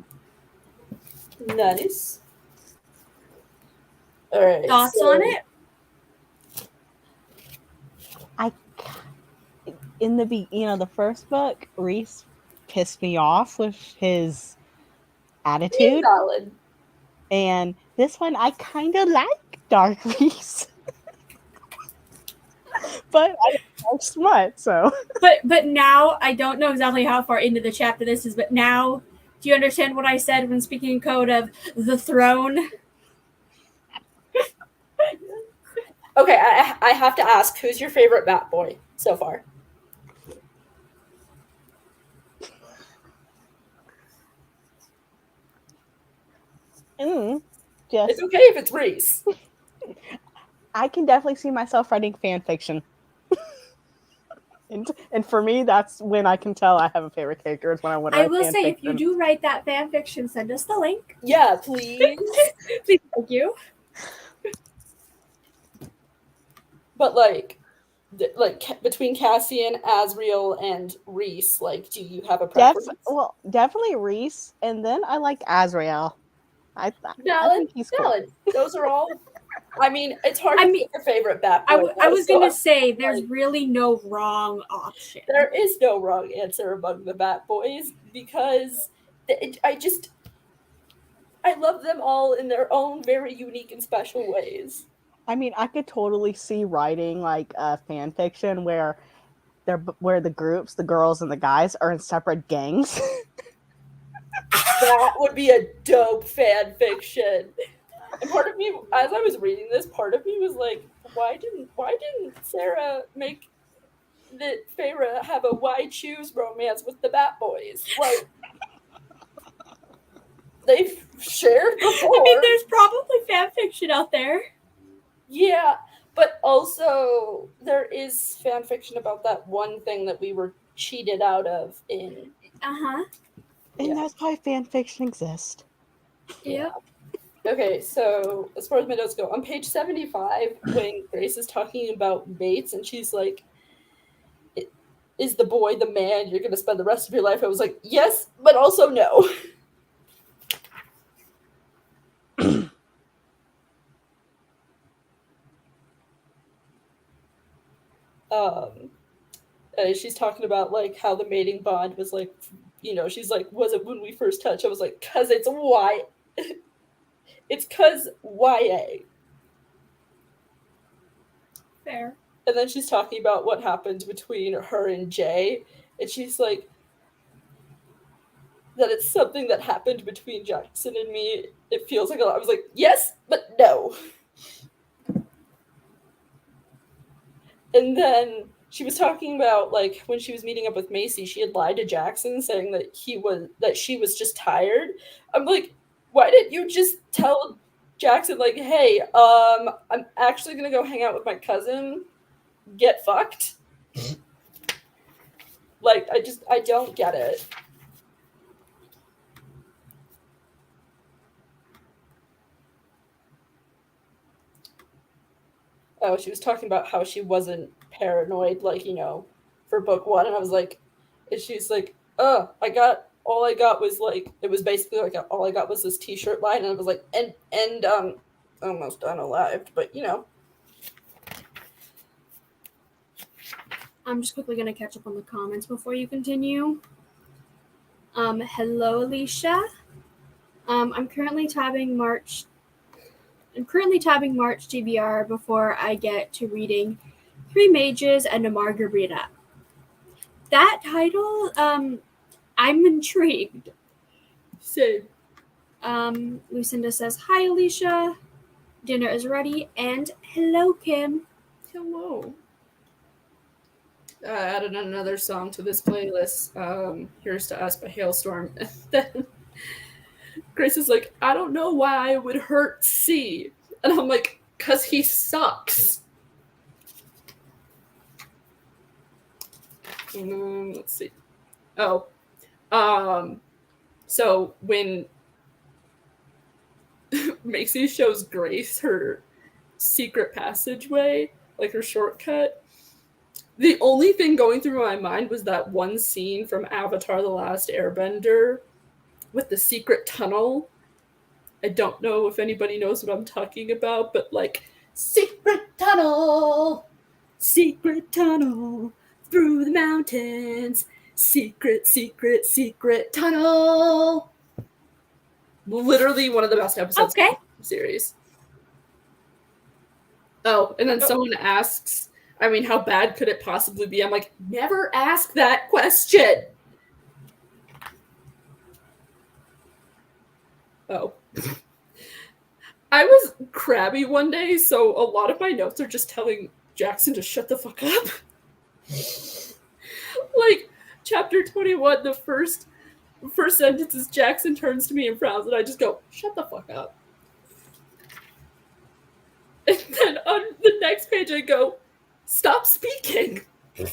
Nice. All right. Thoughts on it? In the first book, Reese pissed me off with his attitude. Valid. And this one, I kind of like Dark Reese. But I like smut, so. But now, I don't know exactly how far into the chapter this is, but now, do you understand what I said when speaking in code of the throne? Okay, I have to ask, who's your favorite Bat Boy so far? It's okay if it's Reese. I can definitely see myself writing fan fiction. And for me, that's when I can tell I have a favorite character, is when I want to write fan fiction. I will say, if you do write that fan fiction, send us the link. Yeah, please. Please, thank you. But like between Cassian, Asriel, and Reese, like, do you have a preference? Definitely Reese, and then I like Asriel. I think he's valid. Cool. Those are all. I mean, it's hard to pick your favorite Bat Boy. I was going to say, there's really no wrong option. There is no wrong answer among the Bat Boys, because I love them all in their own very unique and special ways. I mean, I could totally see writing like a fan fiction where the groups, the girls and the guys, are in separate gangs. That would be a dope fan fiction. And part of me, as I was reading this, part of me was like, why didn't Sarah make the Feyre have a why choose romance with the Bat Boys? Like, they've shared before. I mean, there's probably fan fiction out there. Yeah, but also there is fan fiction about that one thing that we were cheated out of in. And that's why fan fiction exists. Yeah. Okay, so as far as my notes go, on page 75, when Grace is talking about mates, and she's like, is the boy the man you're going to spend the rest of your life? I was like, yes, but also no. She's talking about like how the mating bond was like, she's like, was it when we first touched? I was like, cause it's it's cause YA. Fair. And then she's talking about what happened between her and Jay, and she's like, that it's something that happened between Jackson and me. It feels like a lot. I was like, yes, but no. And then she was talking about like when she was meeting up with Macy, she had lied to Jackson saying that she was just tired. I'm like, why didn't you just tell Jackson like, hey, I'm actually gonna go hang out with my cousin, get fucked? Like, I don't get it. Oh, she was talking about how she wasn't paranoid, like, for book one, and I was like, and she's like, oh, all I got was like, it was basically like all I got was this t-shirt line, and I was like, and almost unalived, but I'm just quickly going to catch up on the comments before you continue. Hello, Alicia. I'm currently tabbing March GBR before I get to reading 3 Mages and a Margarita. that title, I'm intrigued. Same. Lucinda says, "Hi, Alicia. Dinner is ready." And hello, Kim. Hello. Added another song to this playlist. Here's to Us by Hailstorm. And then Grace is like, I don't know why I would hurt C. And I'm like, because he sucks. Let's see. Oh. So when Macy shows Grace her secret passageway, like her shortcut, the only thing going through my mind was that one scene from Avatar: The Last Airbender with the secret tunnel. I don't know if anybody knows what I'm talking about, but like, secret tunnel through the mountains, secret tunnel. Literally one of the best episodes of the series. Oh, and then someone asks, I mean, how bad could it possibly be? I'm like, never ask that question. Oh. I was crabby one day, so a lot of my notes are just telling Jackson to shut the fuck up. Like, chapter 21, the first sentence is Jackson turns to me and frowns, and I just go, shut the fuck up. And then on the next page I go, stop speaking. The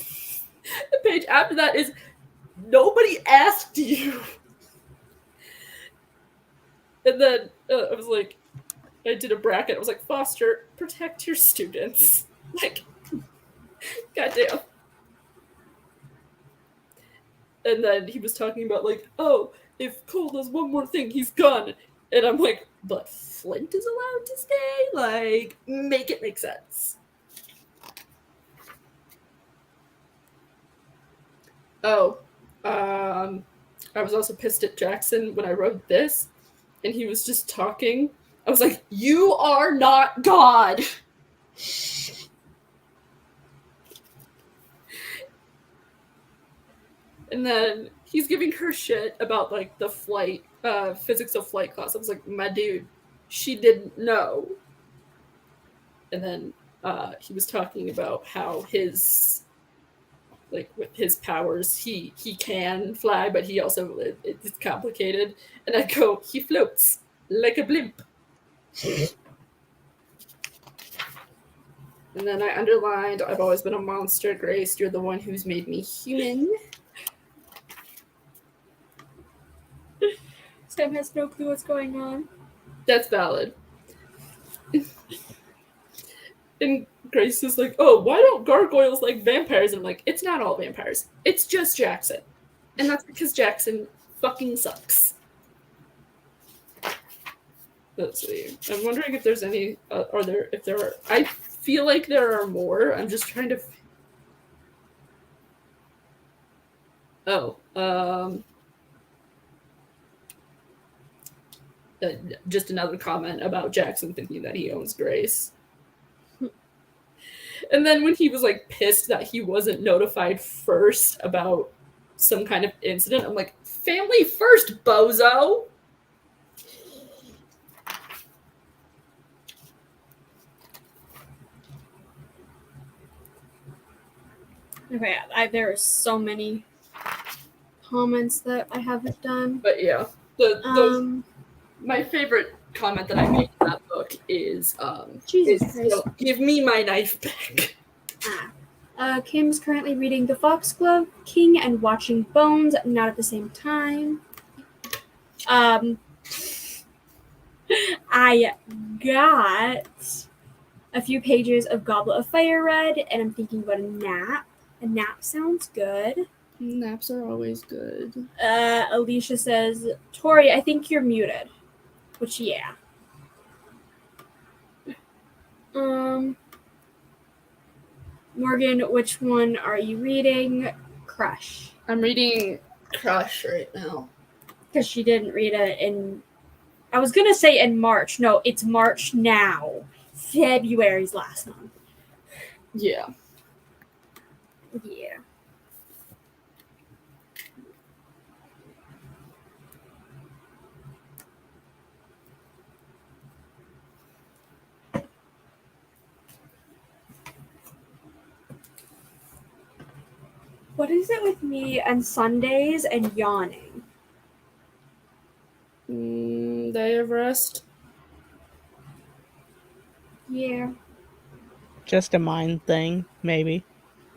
page after that is, nobody asked you. And then I was like, I did a bracket. I was like, Foster, protect your students. Like, goddamn. And then he was talking about, like, oh, if Cole does one more thing, he's gone. And I'm like, but Flint is allowed to stay? Like, make it make sense. Oh, I was also pissed at Jackson when I wrote this, and he was just talking. I was like, you are not God! And then he's giving her shit about, like, the flight, physics of flight class. I was like, my dude, she didn't know. And then he was talking about how his, like, with his powers, he can fly, but he also, it's complicated. And I go, he floats like a blimp. And then I underlined, I've always been a monster, Grace. You're the one who's made me human. Sam has no clue what's going on. That's valid. And Grace is like, oh, why don't gargoyles like vampires? And I'm like, it's not all vampires. It's just Jackson. And that's because Jackson fucking sucks. Let's see. I'm wondering if there's any, if there are, I feel like there are more. I'm just trying to, just another comment about Jackson thinking that he owns Grace. And then when he was, like, pissed that he wasn't notified first about some kind of incident, I'm like, family first, bozo! Okay, there are so many comments that I haven't done. But yeah, my favorite comment that I made in that book is, Jesus Christ. Give me my knife back. Kim's currently reading The Foxglove King and watching Bones, not at the same time. I got a few pages of Goblet of Fire read, and I'm thinking about a nap. A nap sounds good. Naps are always good. Alicia says, Tori, I think you're muted. Which, yeah. Morgan, which one are you reading? Crush. I'm reading Crush right now. Because she didn't read it in... I was going to say in March. No, it's March now. February's last month. Yeah. Yeah. What is it with me and Sundays and yawning? Day of rest. Yeah. Just a mind thing, maybe,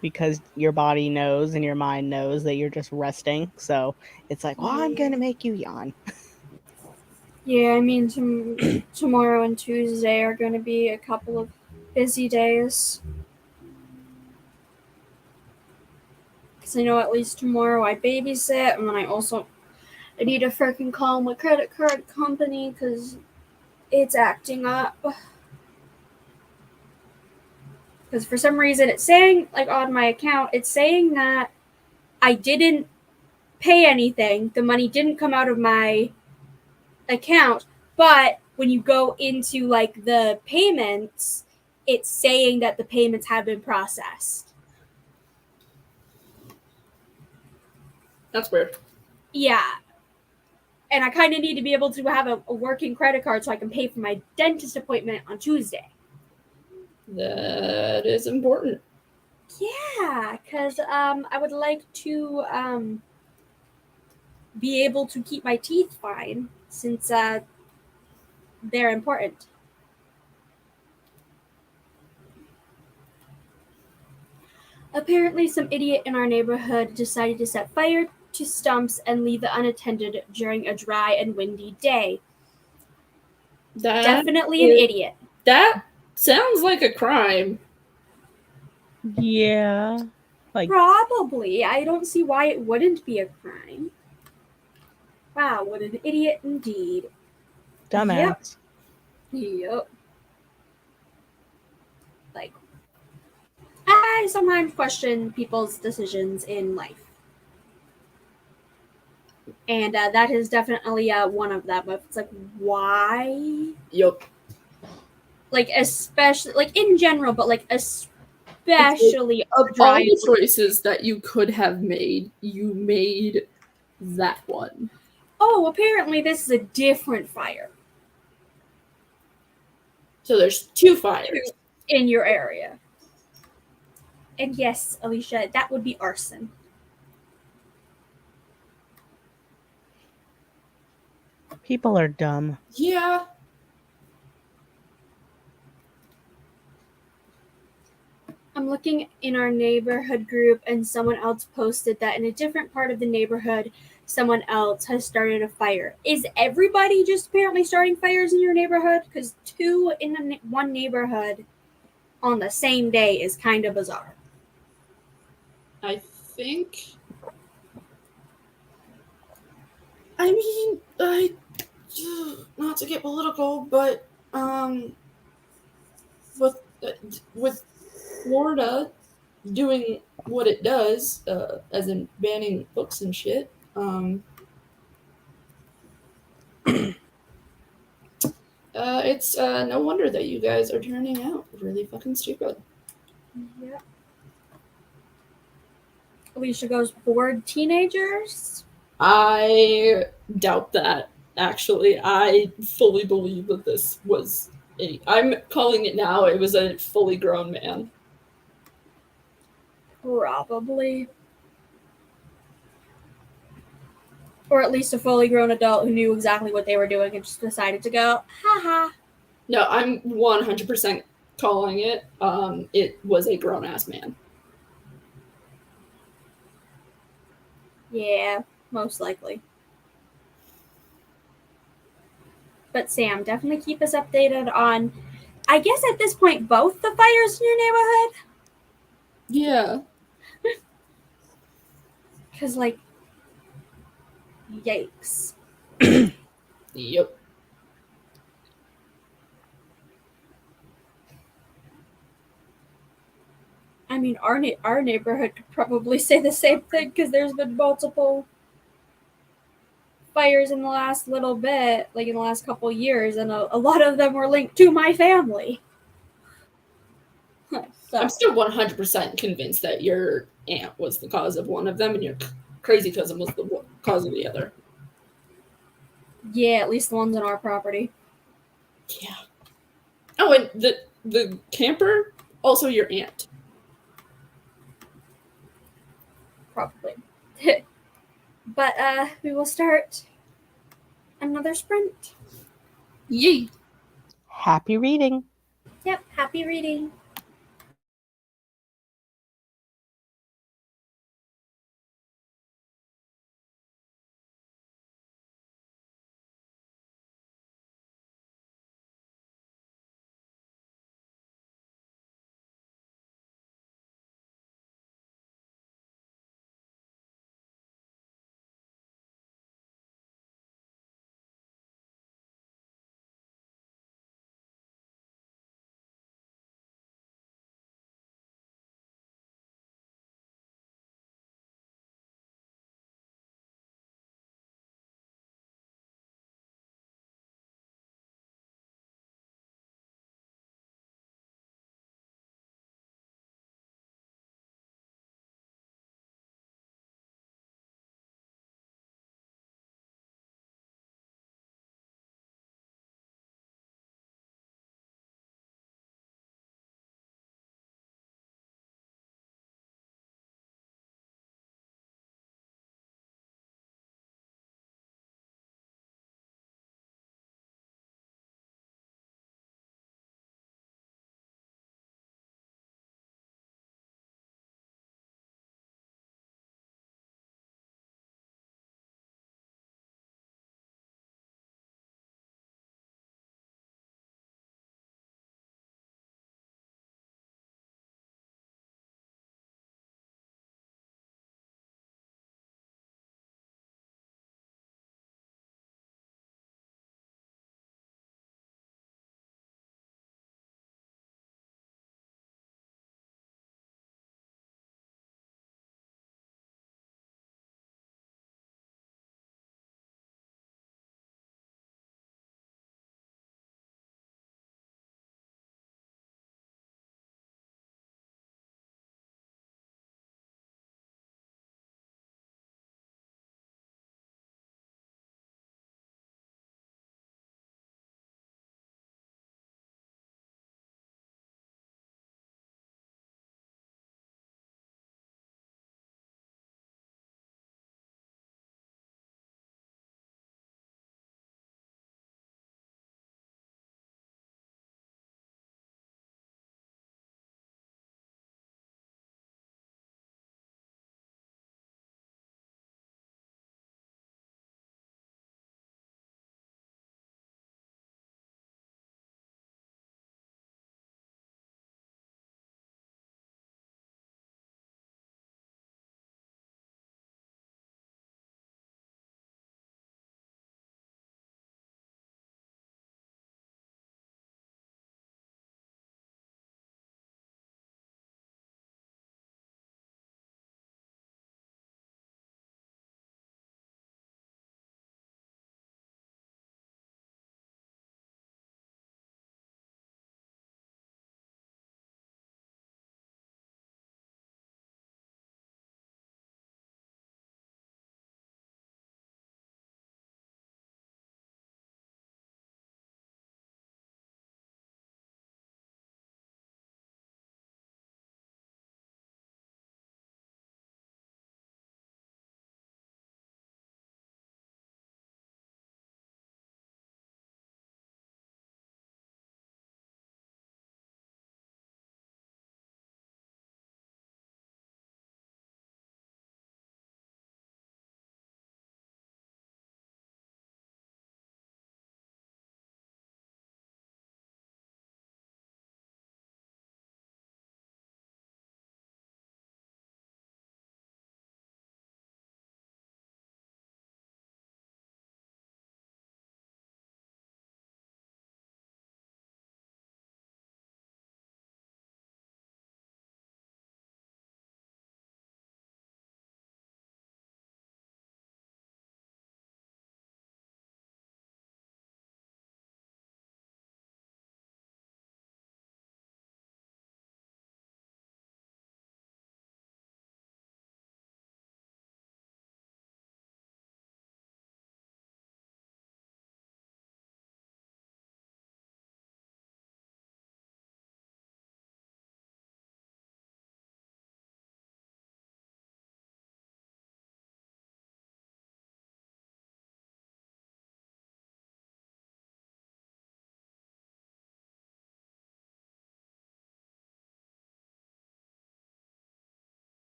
because your body knows and your mind knows that you're just resting. So it's like, well, I'm going to make you yawn. Yeah, I mean, tomorrow and Tuesday are going to be a couple of busy days. Because I know at least tomorrow I babysit, and then I need to freaking call my credit card company because it's acting up. Because for some reason it's saying, like on my account, it's saying that I didn't pay anything. The money didn't come out of my account, but when you go into like the payments, it's saying that the payments have been processed. That's weird. Yeah. And I kind of need to be able to have a working credit card so I can pay for my dentist appointment on Tuesday. That is important. Yeah, because I would like to be able to keep my teeth fine since they're important. Apparently, some idiot in our neighborhood decided to set fire to stumps and leave it unattended during a dry and windy day. Definitely an idiot. That sounds like a crime. Yeah. Like, probably. I don't see why it wouldn't be a crime. Wow, what an idiot indeed. dumbass. Yep. Like, I sometimes question people's decisions in life. And that is definitely one of them. It's like, why? Yup. Like, especially, like, in general, but, like, especially Of all the choices that you could have made, you made that one. Oh, apparently this is a different fire. So there's 2 fires in your area. And yes, Alicia, that would be arson. People are dumb. Yeah. I'm looking in our neighborhood group, and someone else posted that in a different part of the neighborhood, someone else has started a fire. Is everybody just apparently starting fires in your neighborhood? Because 2 in one neighborhood on the same day is kind of bizarre. I think. I mean, not to get political, but with Florida doing what it does, as in banning books and shit, it's no wonder that you guys are turning out really fucking stupid. Yeah. Alicia goes, bored teenagers? I doubt that, actually. I fully believe that this was I'm calling it now, it was a fully grown man. Probably. Or at least a fully grown adult who knew exactly what they were doing and just decided to go, haha. No, I'm 100% calling it. It was a grown-ass man. Yeah, most likely. But Sam, definitely keep us updated on, I guess at this point, both the fires in your neighborhood. Yeah. Because, like, yikes. Yep. I mean, our neighborhood could probably say the same thing because there's been multiple fires in the last little bit, like in the last couple years, and a lot of them were linked to my family. So, I'm still 100% convinced that your aunt was the cause of one of them and your crazy cousin was the cause of the other. yeah, at least the ones on our property. Yeah. Oh, and the camper, also your aunt. But we will start another sprint. Yay! Happy reading. Yep, happy reading.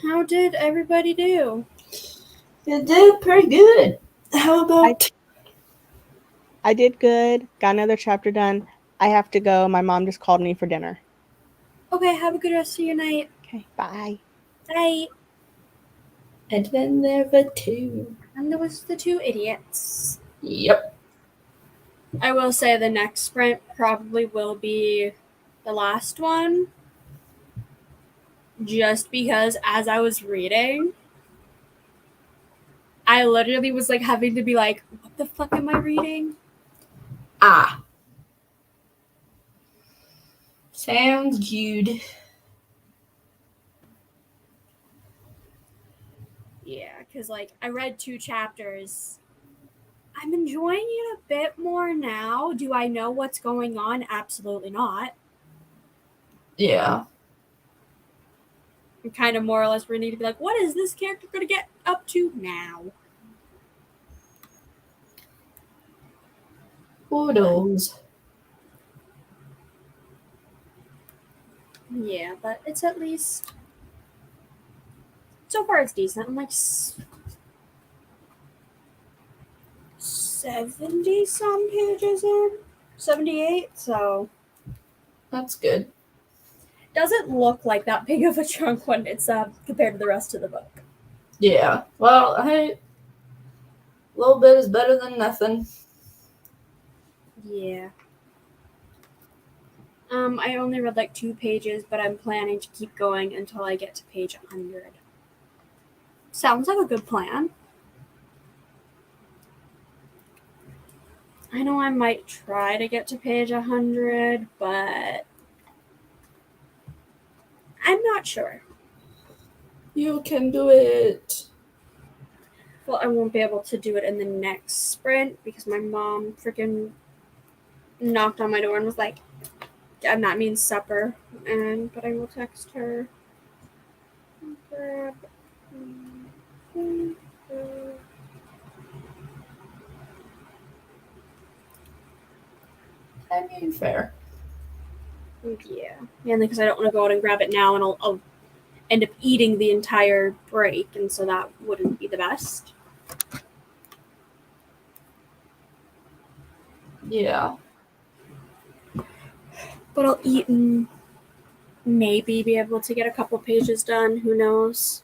how did everybody do? You did pretty good. How about I did good. Got another chapter done. I have to go. My mom just called me for dinner. Okay, have a good rest of your night. Okay, bye. Bye. And then there were two. And there was the two idiots. Yep. I will say the next sprint probably will be the last one. Just because as I was reading, I literally was like having to be like, what the fuck am I reading? Ah. Sounds good. Yeah, because like I read 2 chapters. I'm enjoying it a bit more now. Do I know what's going on? Absolutely not. Yeah. I'm kind of more or less ready to be like, what is this character going to get up to now? Photos. Yeah, but it's at least so far it's decent. I'm like 70 some pages in, 78. So That's good. doesn't look like that big of a chunk when it's compared to the rest of the book. Yeah. Well, hey, a little bit is better than nothing. Yeah. I only read like 2 pages, but I'm planning to keep going until I get to page 100. Sounds like a good plan. I know I might try to get to page 100, but I'm not sure. You can do it. Well, I won't be able to do it in the next sprint because my mom freaking knocked on my door and was like, and that means supper. But I will text her. I mean, fair. Yeah, mainly because I don't want to go out and grab it now, and I'll end up eating the entire break, and so that wouldn't be the best. Yeah. But I'll eat and maybe be able to get a couple pages done. Who knows?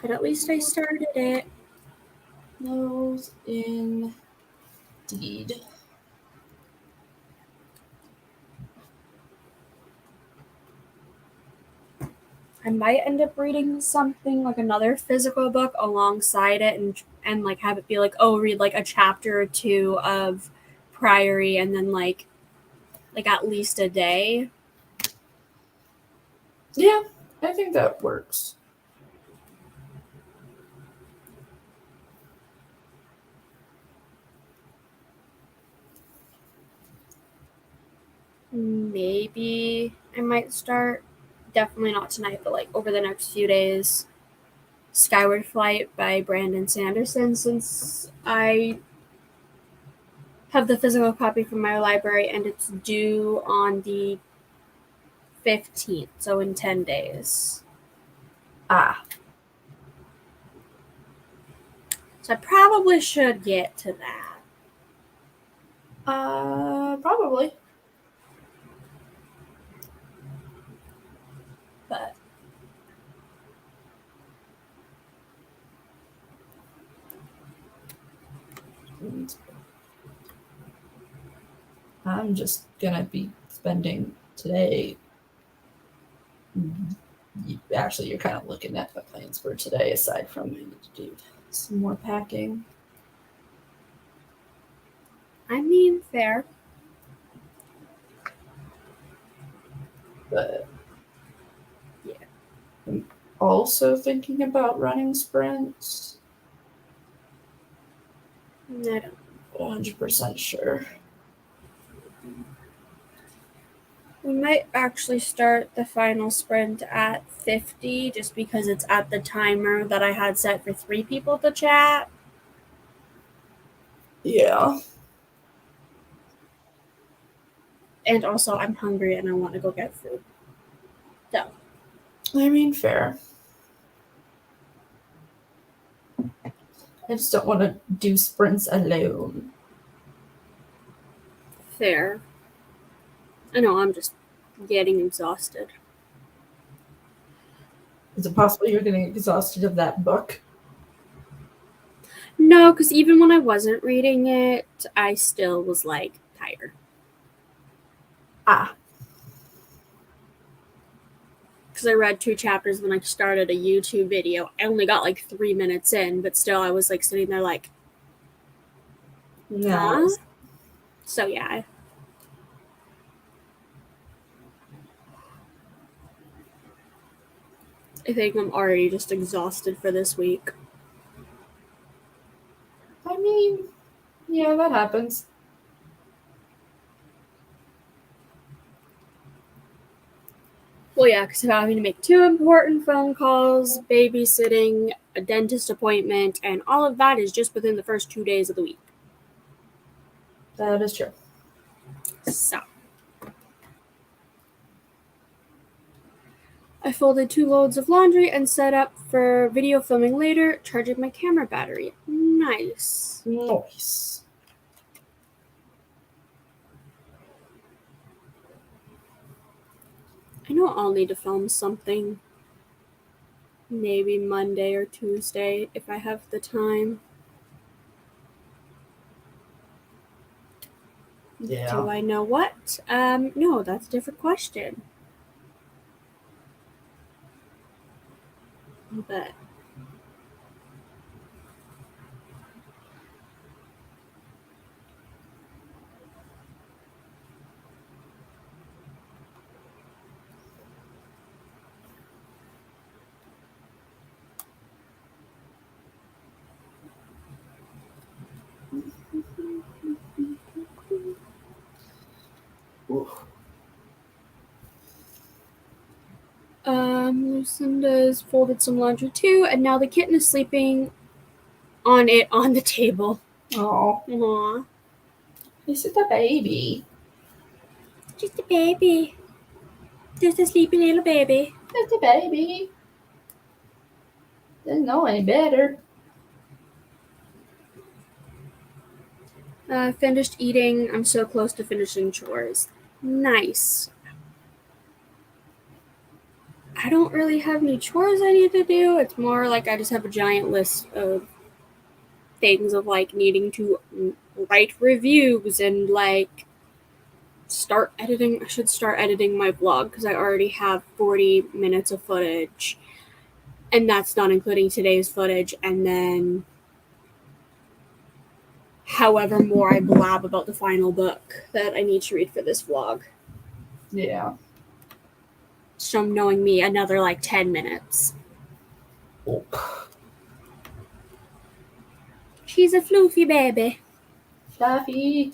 But at least I started it. Those indeed. I might end up reading something like another physical book alongside it, and like have it be like, oh, read like a chapter or 2 of Priory, and then like at least a day. Yeah, I think that works. Maybe I might start, definitely not tonight, but like over the next few days, Skyward Flight by Brandon Sanderson, since I have the physical copy from my library and it's due on the 15th, so in 10 days. Ah. So I probably should get to that. Probably. But I'm just gonna be spending today. Actually, you're kind of looking at the plans for today, aside from I need to do some more packing. I mean, fair. But Yeah. I'm also thinking about running sprints. I don't. 100% sure. We might actually start the final sprint at 50 just because it's at the timer that I had set for 3 people to chat. Yeah. And also, I'm hungry and I want to go get food. So, I mean, fair. I just don't want to do sprints alone. fair. I know, I'm just getting exhausted. Is it possible you're getting exhausted of that book? No, because even when I wasn't reading it, I still was like tired. Ah. Because I read 2 chapters when I started a YouTube video. I only got like 3 minutes in, but still I was like sitting there like, No. huh? So yeah. I think I'm already just exhausted for this week. I mean, yeah, that happens. Well, yeah, because I'm having to make 2 important phone calls, babysitting, a dentist appointment, and all of that is just within the first 2 days of the week. That is true. So. I folded 2 loads of laundry and set up for video filming later, charging my camera battery. Nice. Nice. I know I'll need to film something. Maybe Monday or Tuesday if I have the time. Yeah. Do I know what? No, that's a different question. But Oof. Lucinda's folded some laundry too, and now the kitten is sleeping on it on the table. Oh, Aww. he's just a baby. Just a baby. Just a sleepy little baby. Just a baby. Doesn't know any better. Finished eating. I'm so close to finishing chores. Nice. I don't really have any chores I need to do. It's more like I just have a giant list of things of like needing to write reviews and like start editing. I should start editing my vlog because I already have 40 minutes of footage. And that's not including today's footage. And then however more I blab about the final book that I need to read for this vlog. Yeah. So knowing me, another like 10 minutes. Oh. She's a floofy baby. Fluffy.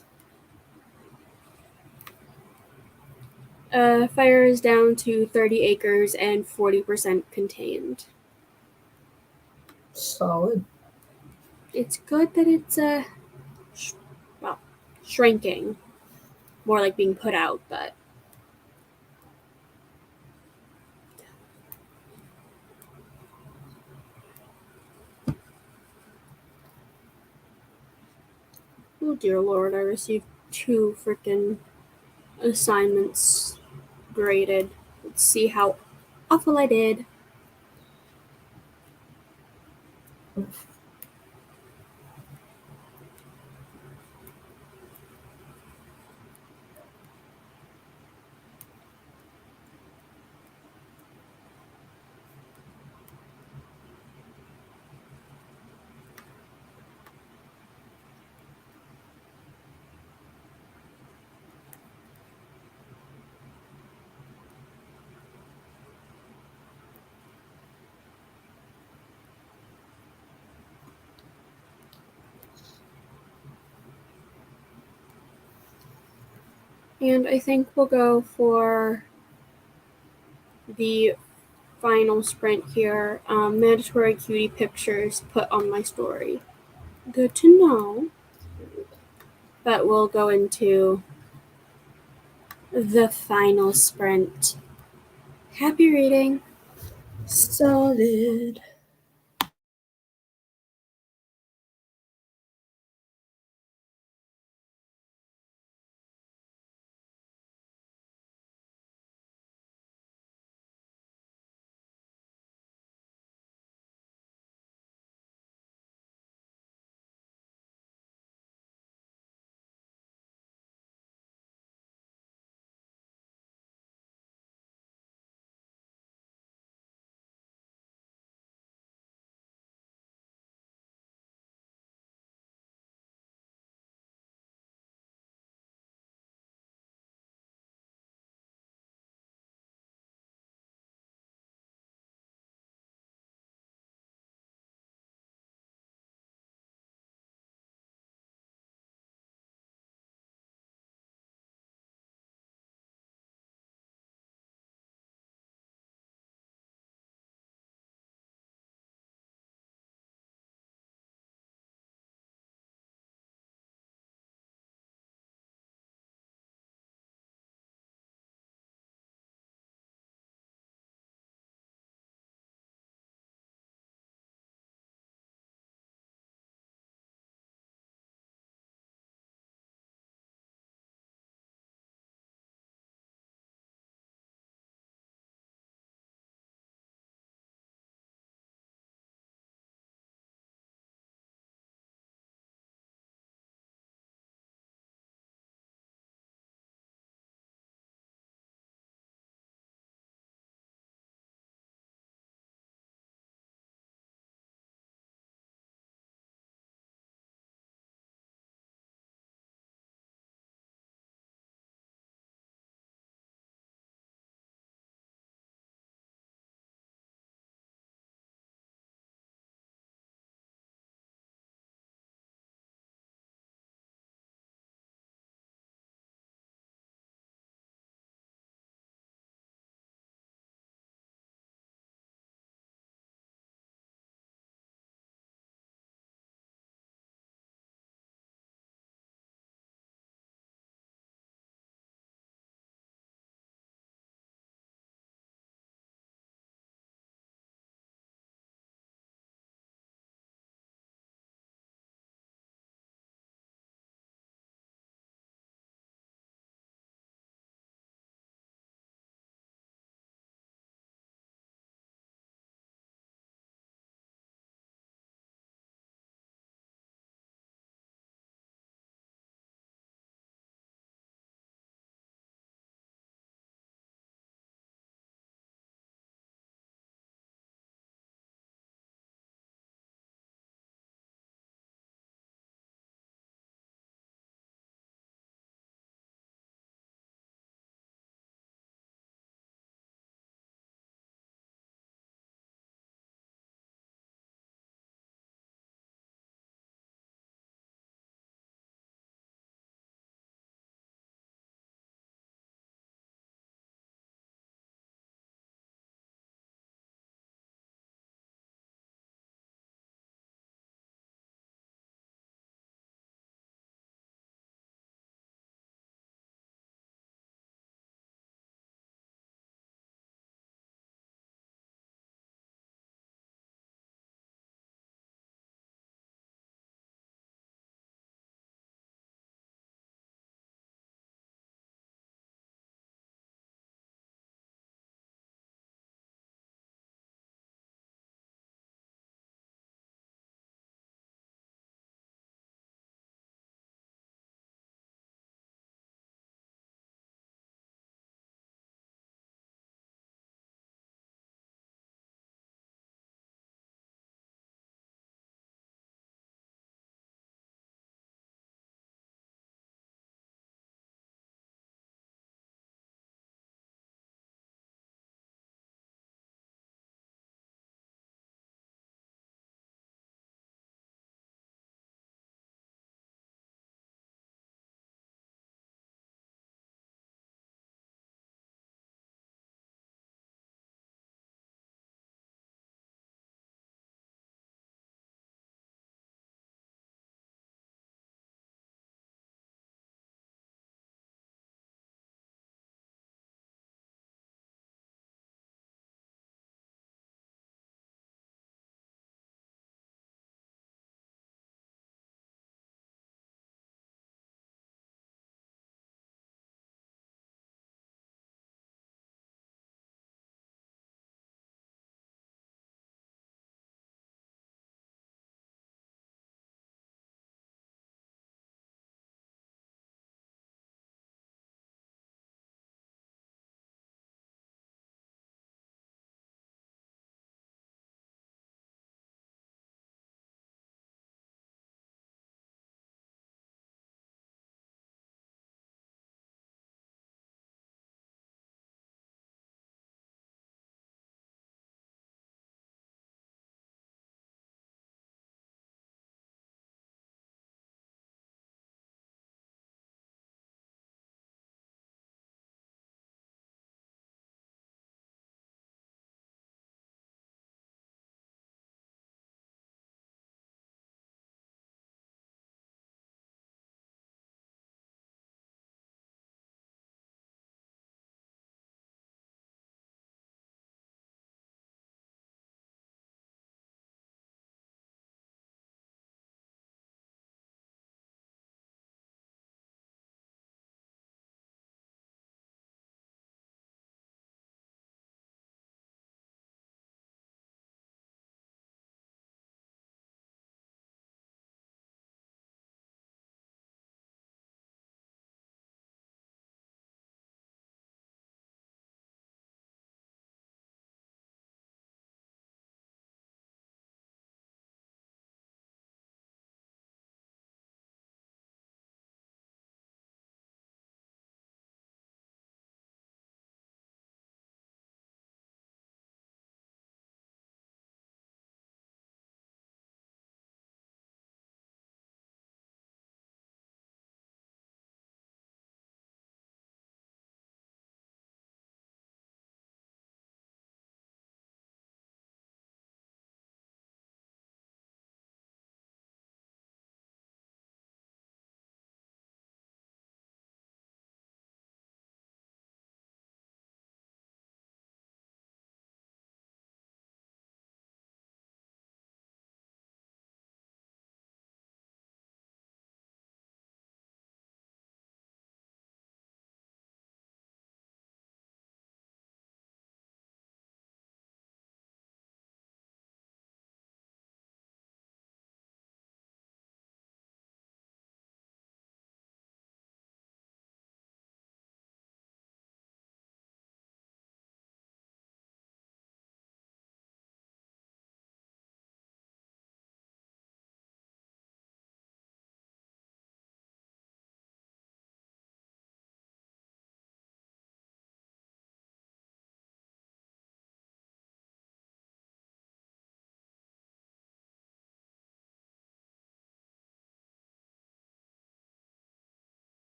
Fire is down to 30 acres and 40% contained. Solid. It's good that it's shrinking. More like being put out, but oh dear lord, I received 2 freaking assignments graded. Let's see how awful I did. Oof. And I think we'll go for the final sprint here. Mandatory cutie pictures put on my story. Good to know. But we'll go into the final sprint Happy reading. Solid.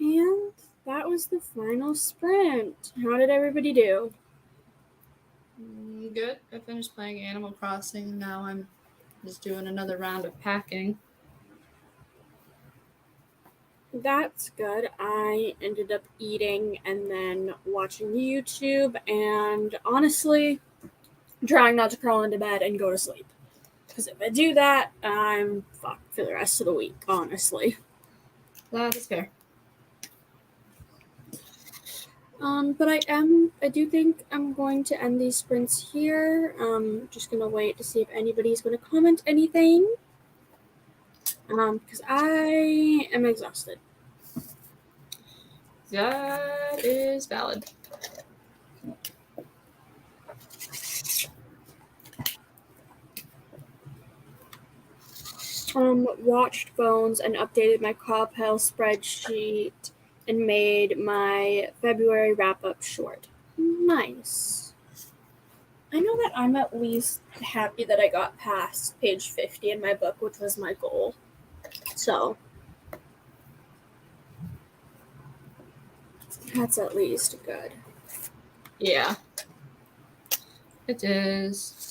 And that was the final sprint. How did everybody do? Good. I finished playing Animal Crossing, and now I'm just doing another round of packing. That's good. I ended up eating and then watching YouTube, and honestly, trying not to crawl into bed and go to sleep. Because if I do that, I'm fucked for the rest of the week, honestly. That is fair. But I do think I'm going to end these sprints here. Just gonna wait to see if anybody's gonna comment anything. Because I am exhausted. That is valid. Watched phones and updated my Copel spreadsheet and made my February wrap-up short. Nice. I know that I'm at least happy that I got past page 50 in my book, which was my goal. So, that's at least good. Yeah. It is.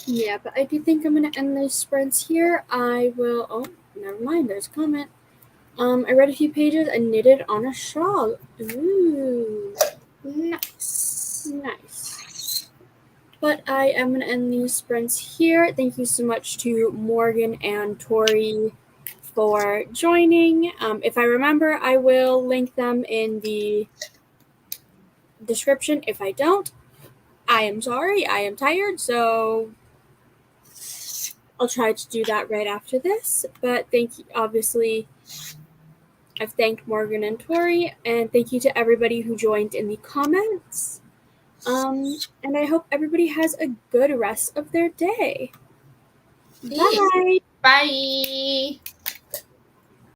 Yeah, but I do think I'm going to end those sprints here. I will... Oh, never mind. There's a comment. I read a few pages and knitted on a shawl. Ooh. Nice. Nice. But I am going to end these sprints here. Thank you so much to Morgan and Tori for joining. If I remember, I will link them in the description. If I don't, I am sorry. I am tired, so I'll try to do that right after this. But thank you. Obviously, I've thanked Morgan and Tori, and thank you to everybody who joined in the comments. And I hope everybody has a good rest of their day. Bye. Bye.